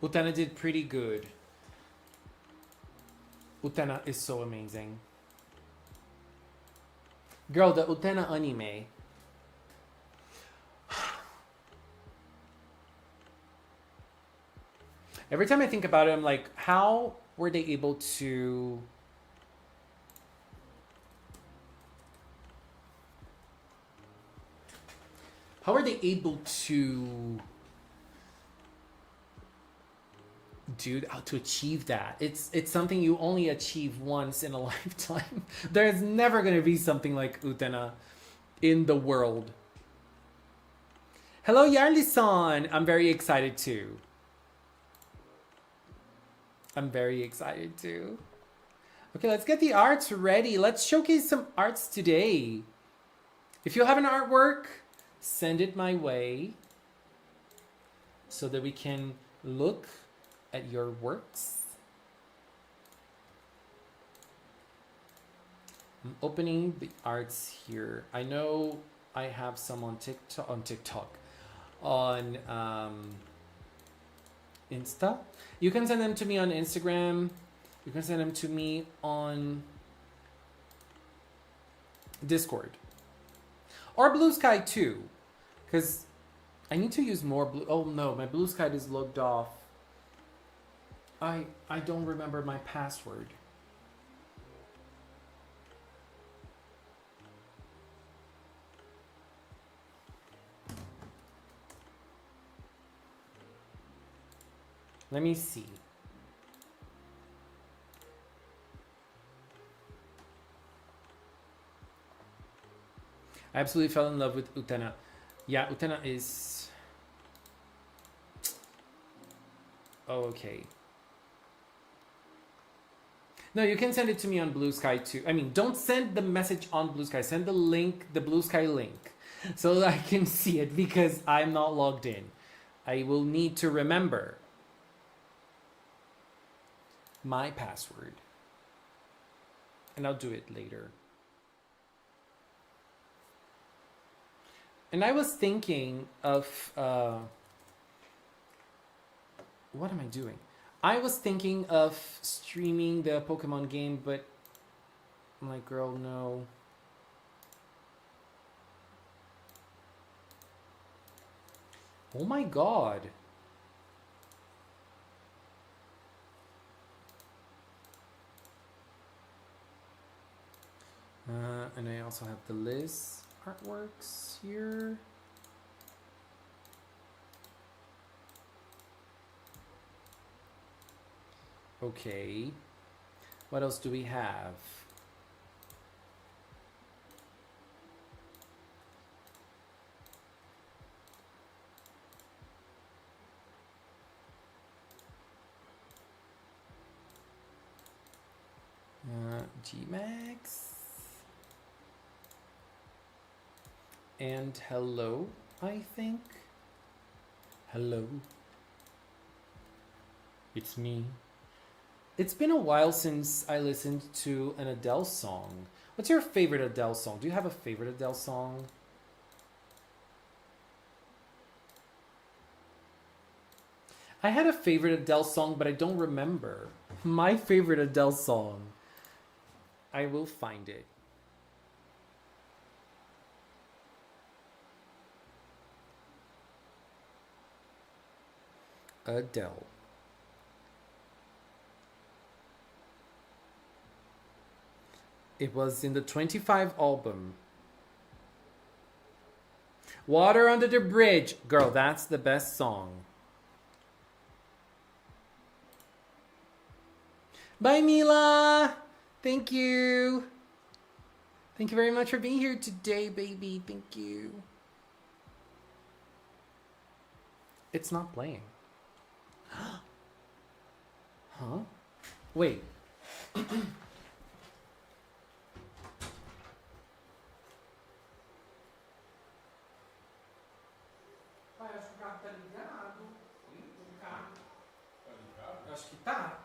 Utena did pretty good. Utena is so amazing. Girl, the Utena anime. Every time I think about it, I'm like, how were they able to... How are they able to to achieve that? It's something you only achieve once in a lifetime. There's never going to be something like Utena in the world. Hello, Yarli-san. I'm very excited too. I'm very excited too. Okay, let's get the arts ready. Let's showcase some arts today. If you have an artwork, send it my way. so that we can look at your works. I'm opening the arts here. I know I have some on TikTok, on Insta. You can send them to me on Instagram. You can send them to me on Discord or Blue Sky too, because I need to use more blue. Oh no, my Blue Sky is logged off. I don't remember my password. Let me see. I absolutely fell in love with Utena. Yeah, Utena is... Oh, okay. No, you can send it to me on Blue Sky too. I mean, don't send the message on Blue Sky. Send the link, the Blue Sky link, so that I can see it because I'm not logged in. I will need to remember my password. And I'll do it later. And I was thinking of... what am I doing? I was thinking of streaming the Pokemon game, but I'm like, girl, no. Oh my god. And I also have the Liz artworks here. Okay. What else do we have? G-Max. And hello, I think. Hello. It's me. It's been a while since I listened to an Adele song. What's your favorite Adele song? Do you have a favorite Adele song? I had a favorite Adele song, but I don't remember. My favorite Adele song. I will find it. Adele. It was in the 25 album. Water Under the Bridge. Girl, that's the best song. Bye, Mila. Thank you. Thank you very much for being here today, baby. Thank you. It's not playing. Huh? Wait. Acho que o carro tá ligado. O carro. Tá ligado? Acho que tá.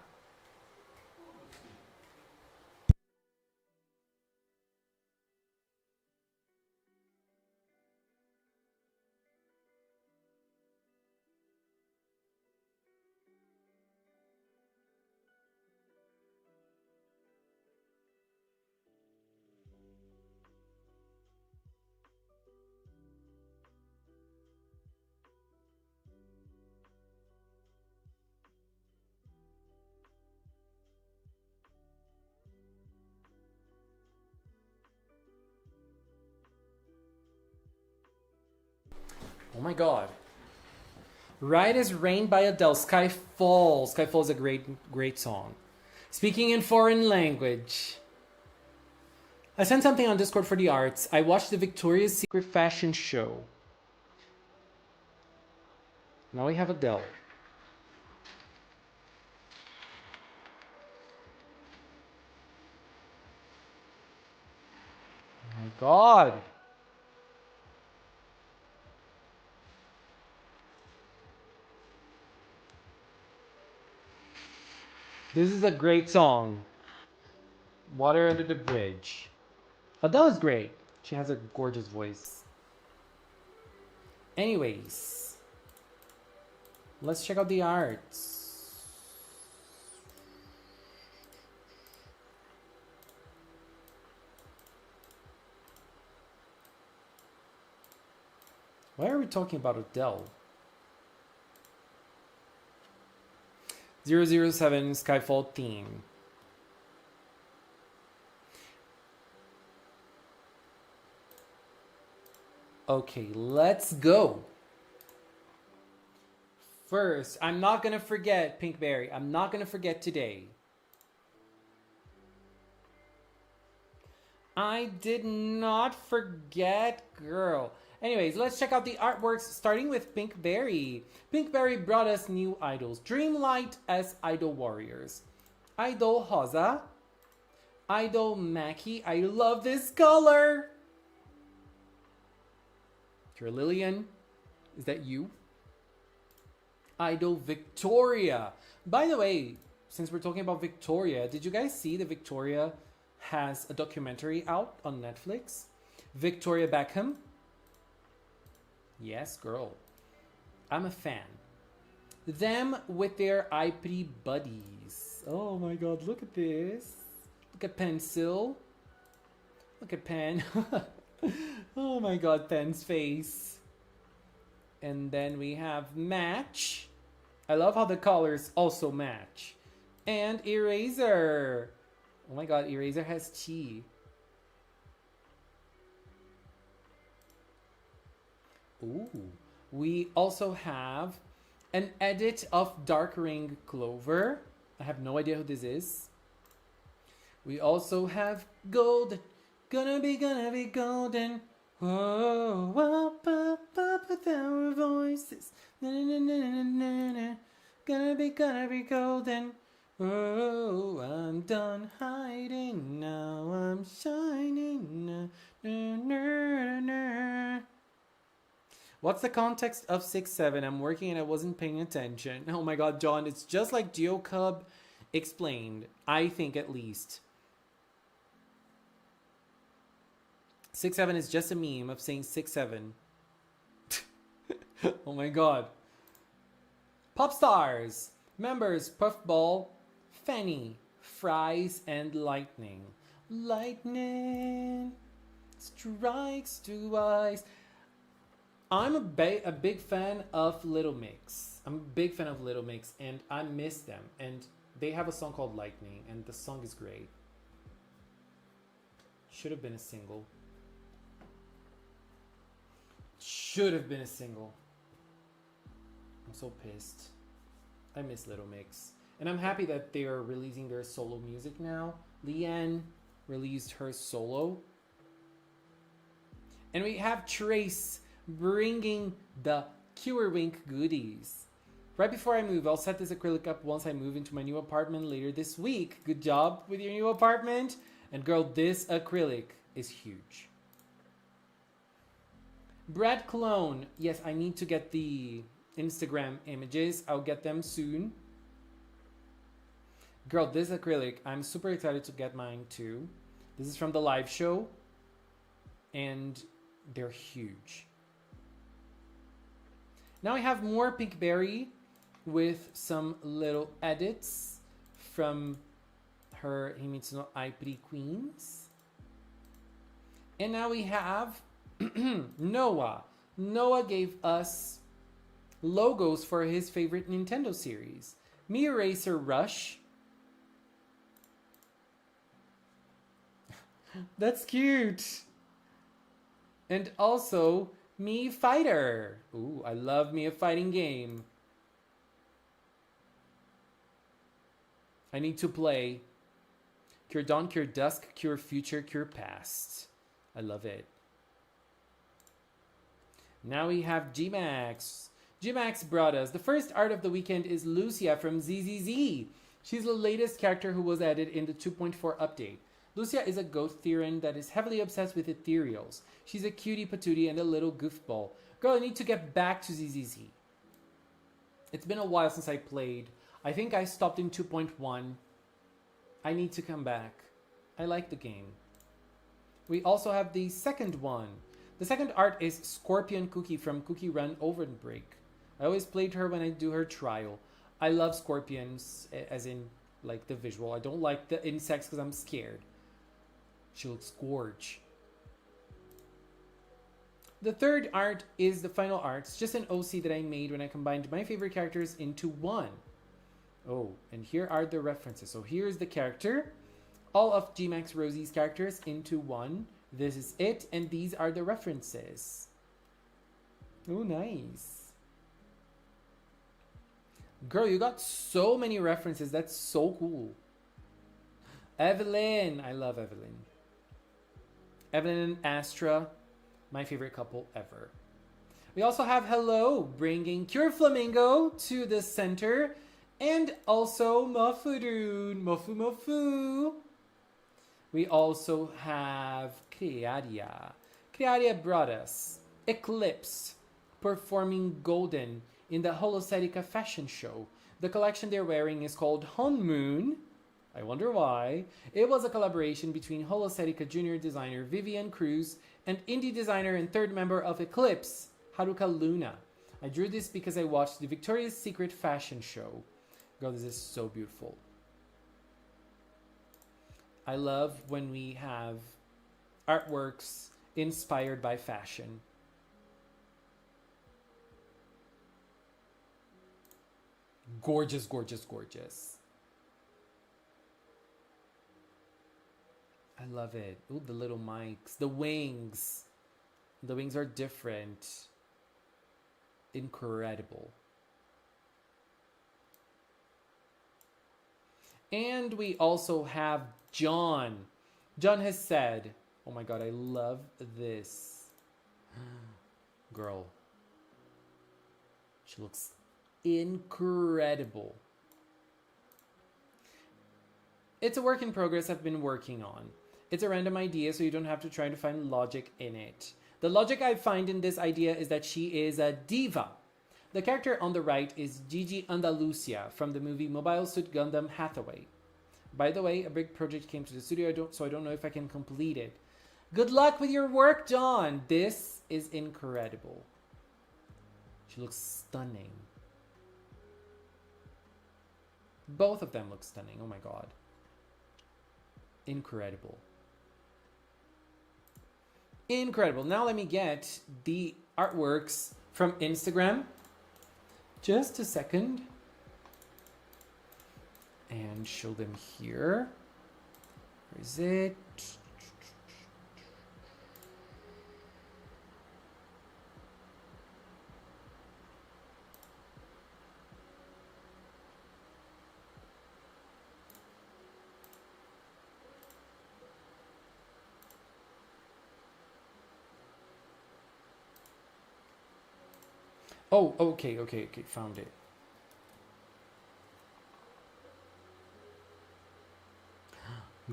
Oh my god. Right as Rain by Adele. Skyfall. Skyfall is a great song. Speaking in foreign language. I sent something on Discord for the arts. I watched the Victoria's Secret fashion show. Now we have Adele. Oh my god. This is a great song. Water Under the Bridge. Adele's great. She has a gorgeous voice. Anyways, let's check out the arts. Why are we talking about Adele? 007 Skyfall theme. Okay, let's go. First, I'm not gonna forget Pinkberry. I'm not gonna forget today. I did not forget, girl. Anyways, let's check out the artworks starting with Pinkberry. Pinkberry brought us new idols. Dreamlight as Idol Warriors. Idol Hoza. Idol Maki. I love this color. You're Lillian. Is that you? Idol Victoria. By the way, since we're talking about Victoria, did you guys see that Victoria has a documentary out on Netflix? Victoria Beckham. Yes, girl. I'm a fan. Them with their iPri buddies. Oh my god, look at this. Look at Pencil. Look at Pen. Oh my god, Pen's face. And then we have Match. I love how the colors also match. And Eraser. Oh my god, Eraser has Chi. Ooh. We also have an edit of Dark Ring Clover. I have no idea who this is. We also have Golden. Gonna be golden. Whoa, up, up with our voices. Na, na, na, na, na, na. Gonna be golden. Oh, I'm done hiding now. I'm shining now. Na, na, na, na. What's the context of 6-7? I'm working and I wasn't paying attention. Oh my god, John, it's just like GeoCub explained. I think at least. 6-7 is just a meme of saying 6-7. Oh my god. Pop stars. Members Puffball, Fanny, Fries, and Lightning. Lightning strikes twice. I'm a big fan of Little Mix. I'm a big fan of Little Mix, and I miss them. And they have a song called Lightning, and the song is great. Should have been a single. Should have been a single. I'm so pissed. I miss Little Mix. And I'm happy that they are releasing their solo music now. Leanne released her solo. And we have Trace bringing the Cure Wink goodies. Right before I move, I'll set this acrylic up once I move into my new apartment later this week. Good job with your new apartment. And girl, this acrylic is huge. Brad Clone. Yes, I need to get the Instagram images. I'll get them soon. Girl, this acrylic, I'm super excited to get mine too. This is from the live show. And they're huge. Now I have more Pinkberry with some little edits from her Himitsu no Aipri Queens. And now we have Noah. Noah gave us logos for his favorite Nintendo series. Me Eraser Rush. That's cute. And also Me Fighter. Ooh, I love me a fighting game. I need to play Cure Dawn, Cure Dusk, Cure Future, Cure Past. I love it. Now we have G-Max. G-Max brought us. The first art of the weekend is Lucia from ZZZ. She's the latest character who was added in the 2.4 update. Lucia is a ghost Theron that is heavily obsessed with ethereals. She's a cutie patootie and a little goofball. Girl, I need to get back to ZZZ. It's been a while since I played. I think I stopped in 2.1 I need to come back. I like the game. We also have the second one. The second art is Scorpion Cookie from Cookie Run Oven Break. I always played her when I do her trial. I love scorpions, as in like the visual. I don't like the insects because I'm scared. She looks gorge. The third art is the final art. It's just an OC that I made when I combined my favorite characters into one. Oh, and here are the references. So here's the character. All of G-Max Rosie's characters into one. This is it, and these are the references. Oh, nice. Girl, you got so many references. That's so cool. Evelyn. I love Evelyn. Evelyn and Astra. My favorite couple ever. We also have Hello, bringing Cure Flamingo to the center. And also Mafuroon. Mofu. We also have Crearia. Crearia brought us Eclipse, performing Golden in the Holocetica fashion show. The collection they're wearing is called Honmoon. I wonder why. It was a collaboration between Holocetica junior designer Vivian Cruz and indie designer and third member of Eclipse, Haruka Luna. I drew this because I watched the Victoria's Secret fashion show. Girl, this is so beautiful. I love when we have artworks inspired by fashion. Gorgeous, gorgeous, gorgeous. I love it. Ooh, the little mics. The wings. The wings are different. Incredible. And we also have John. John has said, oh my god, I love this. Girl. She looks incredible. It's a work in progress I've been working on. It's a random idea, so you don't have to try to find logic in it. The logic I find in this idea is that she is a diva. The character on the right is Gigi Andalucia from the movie Mobile Suit Gundam Hathaway. By the way, a big project came to the studio, so I don't know if I can complete it. Good luck with your work, John! This is incredible. She looks stunning. Both of them look stunning, oh my god. Incredible. Incredible. Now let me get the artworks from Instagram. Just a second. And show them here. Where is it? Oh, okay, found it.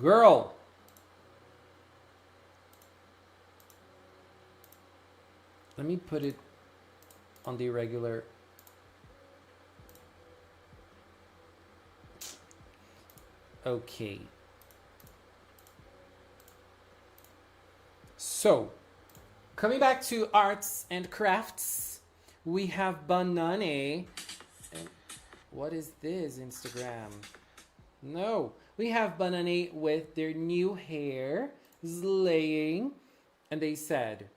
Girl! Let me put it on the regular. Okay. So, coming back to arts and crafts, we have Banane. And what is this, Instagram? No. We have Banane with their new hair, slaying. And they said,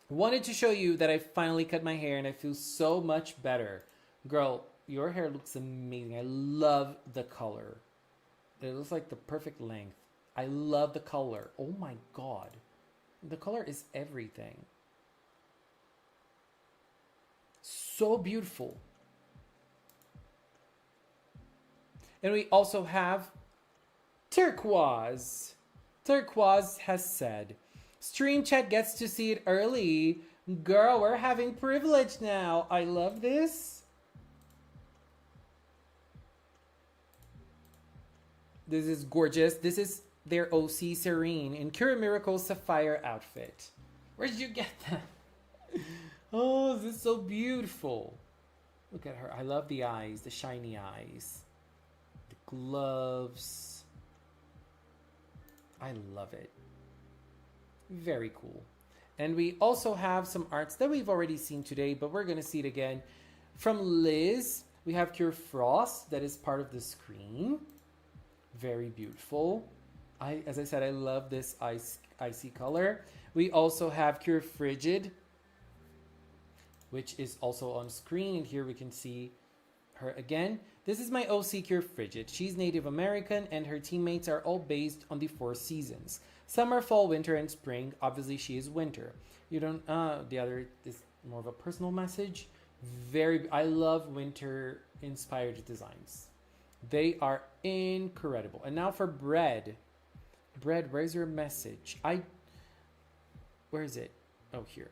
wanted to show you that I finally cut my hair and I feel so much better. Girl, your hair looks amazing. I love the color. It looks like the perfect length. I love the color. Oh my god. The color is everything. So beautiful. And we also have Turquoise. Turquoise has said, Stream Chat gets to see it early. Girl, we're having privilege now. I love this. This is gorgeous. This is their OC Serene in Cure Miracle Sapphire outfit. Where did you get that? Oh, this is so beautiful. Look at her. I love the eyes, the shiny eyes. The gloves. I love it. Very cool. And we also have some arts that we've already seen today, but we're going to see it again. From Liz, we have Cure Frost that is part of the screen. Very beautiful. As I said, I love this icy color. We also have Cure Frigid, which is also on screen. And here we can see her again. This is my OC Cure Frigid. She's Native American and her teammates are all based on the 4 seasons. Summer, fall, winter, and spring. Obviously, she is winter. You don't, the other is more of a personal message. I love winter inspired designs. They are incredible. And now for Bread. Bread, where's your message? Where is it? Oh, here.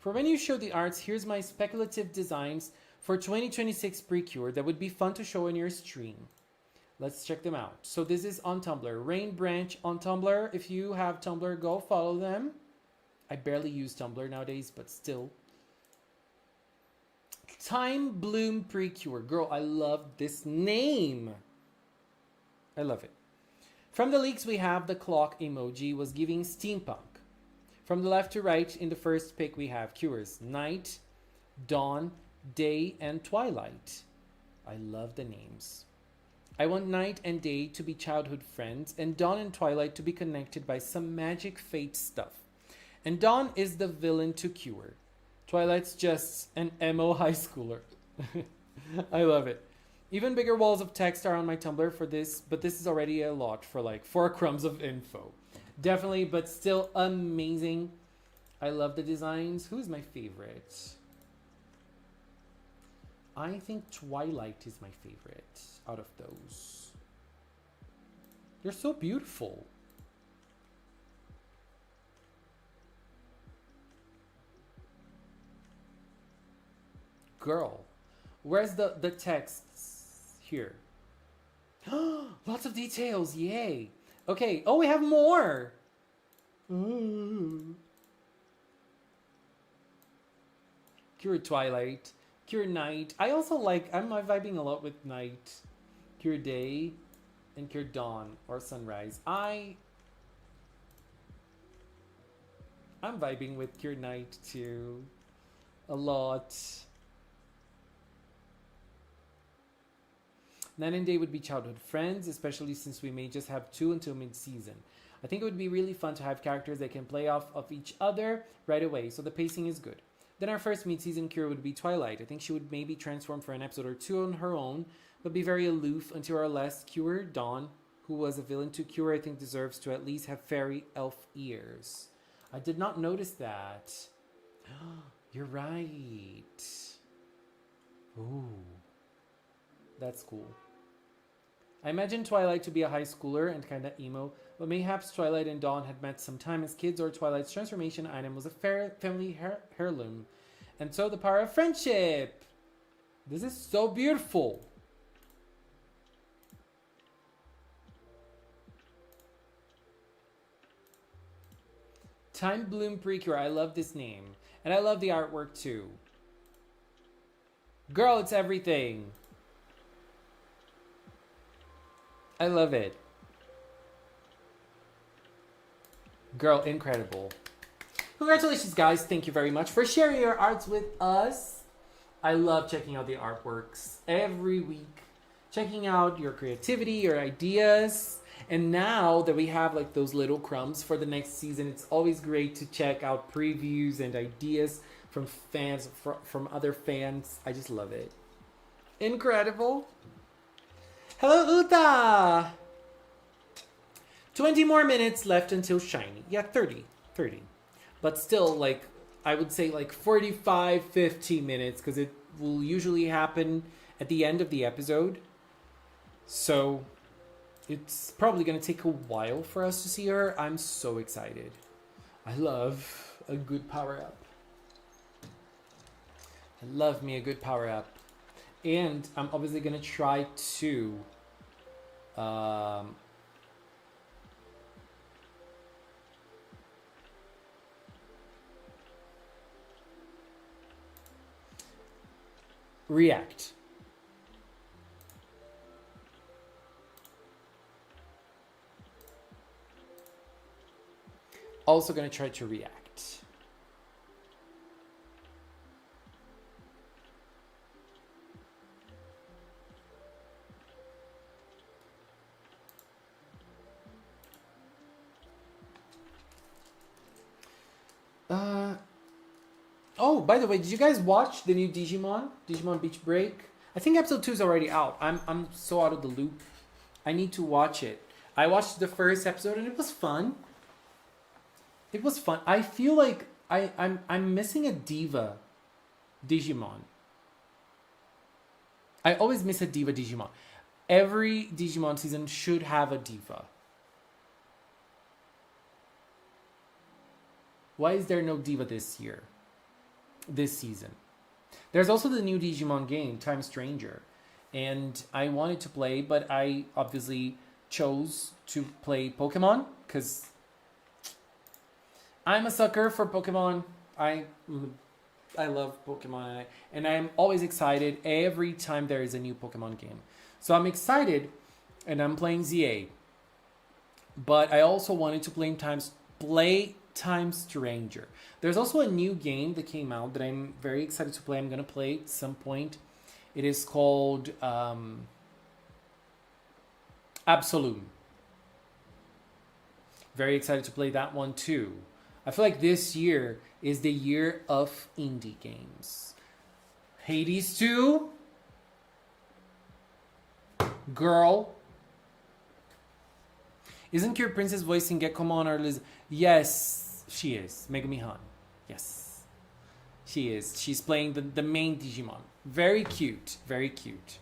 For when you show the arts, here's my speculative designs for 2026 PreCure that would be fun to show in your stream. Let's check them out. So this is on Tumblr. Rain Branch on Tumblr. If you have Tumblr, go follow them. I barely use Tumblr nowadays, but still. Time Bloom PreCure. Girl, I love this name. I love it. From the leaks, we have the clock emoji was giving steampunk. From the left to right, in the first pic, we have Cures. Night, Dawn, Day, and Twilight. I love the names. I want Night and Day to be childhood friends, and Dawn and Twilight to be connected by some magic fate stuff. And Dawn is the villain to Cure. Twilight's just an emo high schooler. I love it. Even bigger walls of text are on my Tumblr for this, but this is already a lot for like 4 crumbs of info. Definitely, but still amazing. I love the designs. Who's my favorite? I think Twilight is my favorite out of those. They're so beautiful. Girl, where's the texts here? Lots of details, yay. Okay, oh, we have more. Cure Twilight, Cure Night. I also like, I'm vibing a lot with Night. Cure Day and Cure Dawn or Sunrise. I'm vibing with Cure Night too. A lot. Night and Day would be childhood friends, especially since we may just have 2 until mid-season. I think it would be really fun to have characters that can play off of each other right away, so the pacing is good. Then our first mid-season Cure would be Twilight. I think she would maybe transform for an episode or 2 on her own, but be very aloof until our last Cure, Dawn, who was a villain to Cure, I think deserves to at least have fairy elf ears. I did not notice that. You're right. Ooh. That's cool. I imagine Twilight to be a high schooler and kinda emo, but mayhaps Twilight and Dawn had met sometime as kids, or Twilight's transformation item was a family heirloom. And so the power of friendship! This is so beautiful! Time Bloom PreCure, I love this name. And I love the artwork too. Girl, it's everything! I love it. Girl, incredible. Congratulations, guys. Thank you very much for sharing your arts with us. I love checking out the artworks every week. Checking out your creativity, your ideas. And now that we have like those little crumbs for the next season, it's always great to check out previews and ideas from fans, from other fans. I just love it. Incredible. Hello, Uta! 20 more minutes left until Shiny. Yeah, 30. But still, like, I would say like 45, 50 minutes, because it will usually happen at the end of the episode. So, it's probably going to take a while for us to see her. I'm so excited. I love a good power-up. I love me a good power-up. And I'm obviously going to try to react. also gonna try to react. Oh, by the way, did you guys watch the new Digimon Beach Break? I think episode 2 is already out. I'm so out of the loop. I need to watch it. I watched the first episode and it was fun. It was fun. I feel like I'm missing a diva Digimon. I always miss a diva Digimon. Every Digimon season should have a diva. Why is there no diva this season? There's also the new Digimon game, Time Stranger. And I wanted to play, but I obviously chose to play Pokemon because I'm a sucker for Pokemon. I love Pokemon, and I'm always excited every time there is a new Pokemon game. So I'm excited, and I'm playing ZA. But I also wanted to play Time Stranger. There's also a new game that came out that I'm very excited to play. I'm going to play at some point. It is called Absolute. Very excited to play that one too. I feel like this year is the year of indie games. Hades 2. Girl. Isn't Cure Princess voicing Gekkomon or Liz? Yes, she is. Megumi Han. Yes. She is. She's playing the main Digimon. Very cute. Very cute.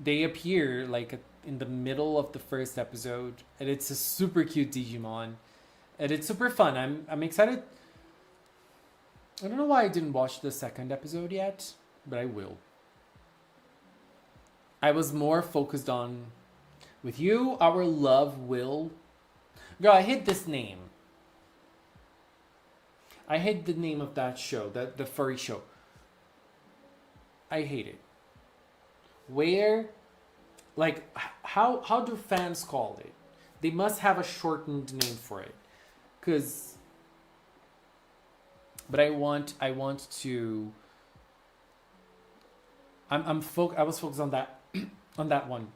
They appear like in the middle of the first episode. And it's a super cute Digimon. And it's super fun. I'm excited. I don't know why I didn't watch the second episode yet. But I will. I was more focused on... With you, our love will... Girl, I hate this name. I hate the name of that show, the furry show. I hate it. Where, like, how do fans call it? They must have a shortened name for it. But I want to... I was focused on that on that one.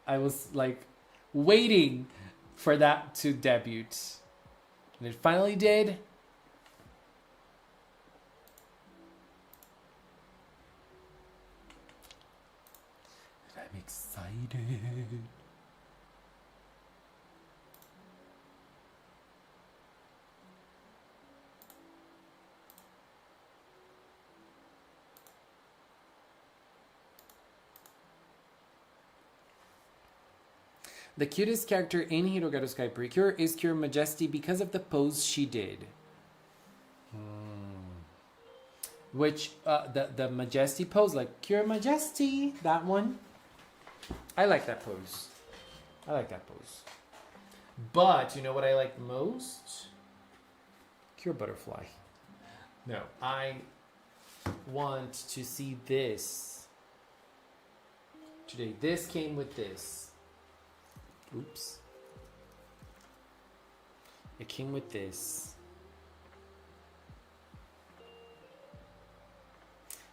I was like waiting for that to debut. And it finally did. I'm excited. The cutest character in Hirogaru Sky PreCure is Cure Majesty because of the pose she did. Which, the Majesty pose, like Cure Majesty, that one. I like that pose. But, you know what I like most? Cure Butterfly. No, I want to see this today. This came with this. Oops. It came with this.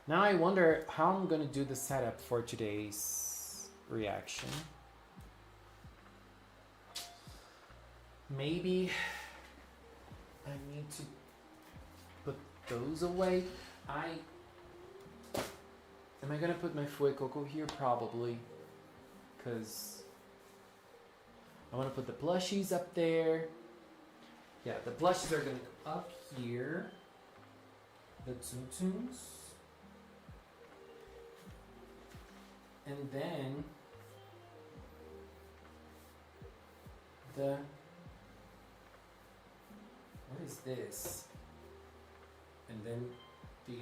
Now I wonder how I'm going to do the setup for today's reaction. Maybe I need to put those away. Am I going to put my Fue Coco here? Probably. Because I want to put the plushies up there. Yeah, the plushies are going to go up here. The Tsum-Tsums. And then what is this? And then the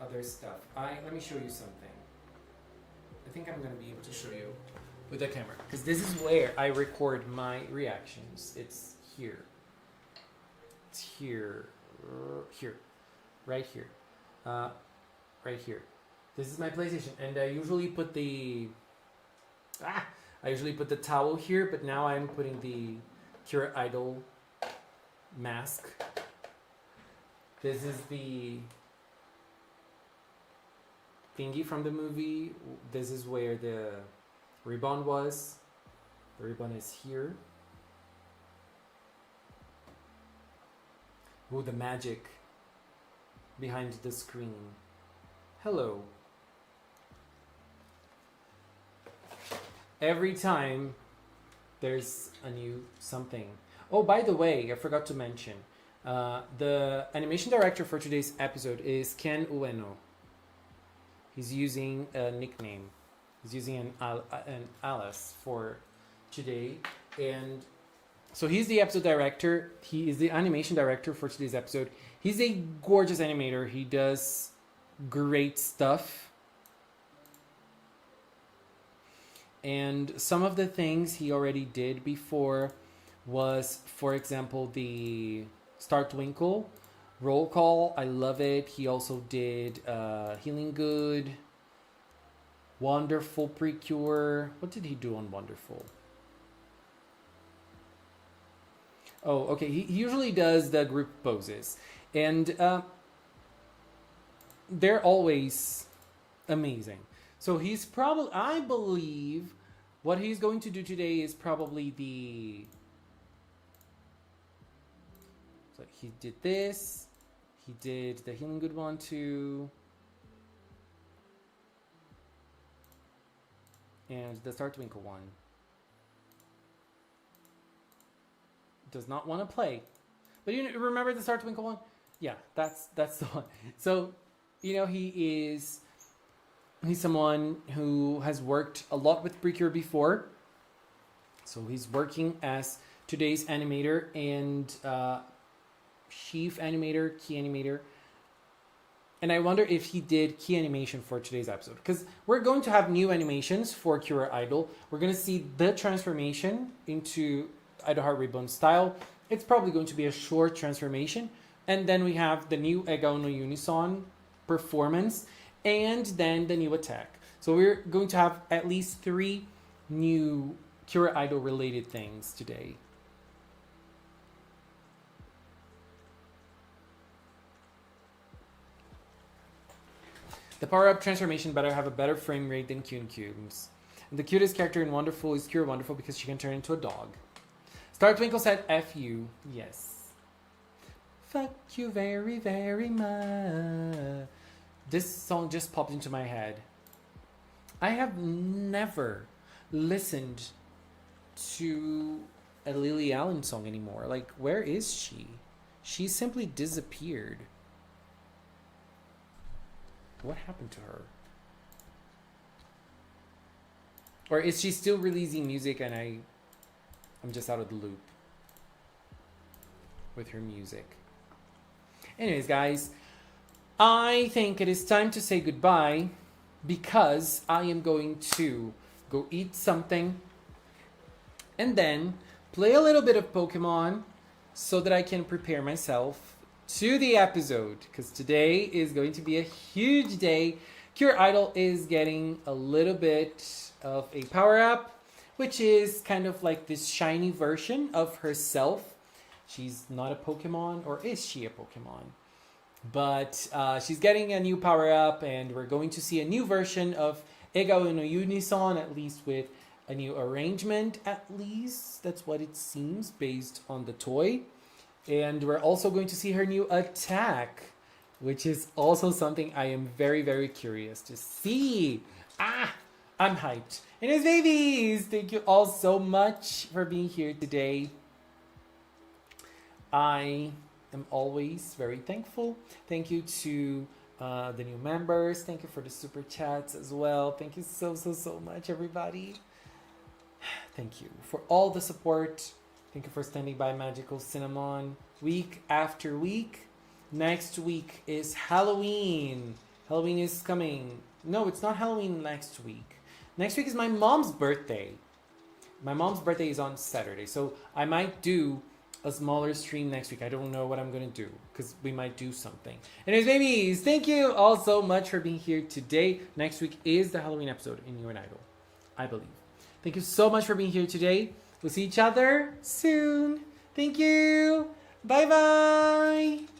other stuff. Let me show you something. I think I'm going to be able to show you with the camera, because this is where I record my reactions. It's here. It's here. Right here. Right here. This is my PlayStation, and I usually put the... I usually put the towel here, but now I'm putting the Cure Idol mask. This is the thingy from the movie. This is where the ribbon was. The ribbon is here. Ooh, the magic behind the screen. Hello. Every time there's a new something. Oh, by the way, I forgot to mention. The animation director for today's episode is Ken Ueno. He's using a nickname. He's using an alias for today. And so he's the episode director. He is the animation director for today's episode. He's a gorgeous animator. He does great stuff. And some of the things he already did before was, for example, the Star Twinkle roll call. I love it. He also did Healing Good, Wonderful PreCure. What did he do on Wonderful? Oh, okay. He usually does the group poses. And they're always amazing. So he's probably, I believe, what he's going to do today is probably the... So he did this. He did the Healing Good one too. And the Star Twinkle one. Does not want to play. But you remember the Star Twinkle one? Yeah, that's the one. So, he's someone who has worked a lot with PreCure before. So he's working as today's animator and chief animator, key animator. And I wonder if he did key animation for today's episode. Because we're going to have new animations for Cure Idol. We're going to see the transformation into Idol Heart Ribbon style. It's probably going to be a short transformation. And then we have the new Ega no Unison performance. And then the new attack. So we're going to have at least 3 new Cure Idol related things today. The power-up transformation better have a better frame rate than Cube's. And the cutest character in Wonderful is Cure Wonderful because she can turn into a dog. Star Twinkle said F you. Yes. Fuck you very, very much. This song just popped into my head. I have never listened to a Lily Allen song anymore. Like, where is she? She simply disappeared. What happened to her? Or is she still releasing music and I'm just out of the loop with her music? Anyways, guys, I think it is time to say goodbye because I am going to go eat something and then play a little bit of Pokemon so that I can prepare myself to the episode, because today is going to be a huge day. Cure Idol is getting a little bit of a power-up, which is kind of like this shiny version of herself. She's not a Pokemon, or is she a Pokemon? But she's getting a new power-up, and we're going to see a new version of Ega no Unison, at least with a new arrangement, at least. That's what it seems, based on the toy. And we're also going to see her new attack, which is also something I am very, very curious to see. I'm hyped. And as babies, thank you all so much for being here today. I am always very thankful. Thank you to the new members. Thank you for the super chats as well. Thank you so, so, so much, everybody. Thank you for all the support. Thank you for standing by Magical Cinnamon week after week. Next week is Halloween. Halloween is coming. No, it's not Halloween next week. Next week is my mom's birthday. My mom's birthday is on Saturday. So I might do a smaller stream next week. I don't know what I'm going to do because we might do something. Anyways, babies, thank you all so much for being here today. Next week is the Halloween episode in You're an Idol, I believe. Thank you so much for being here today. We'll see each other soon. Thank you. Bye bye.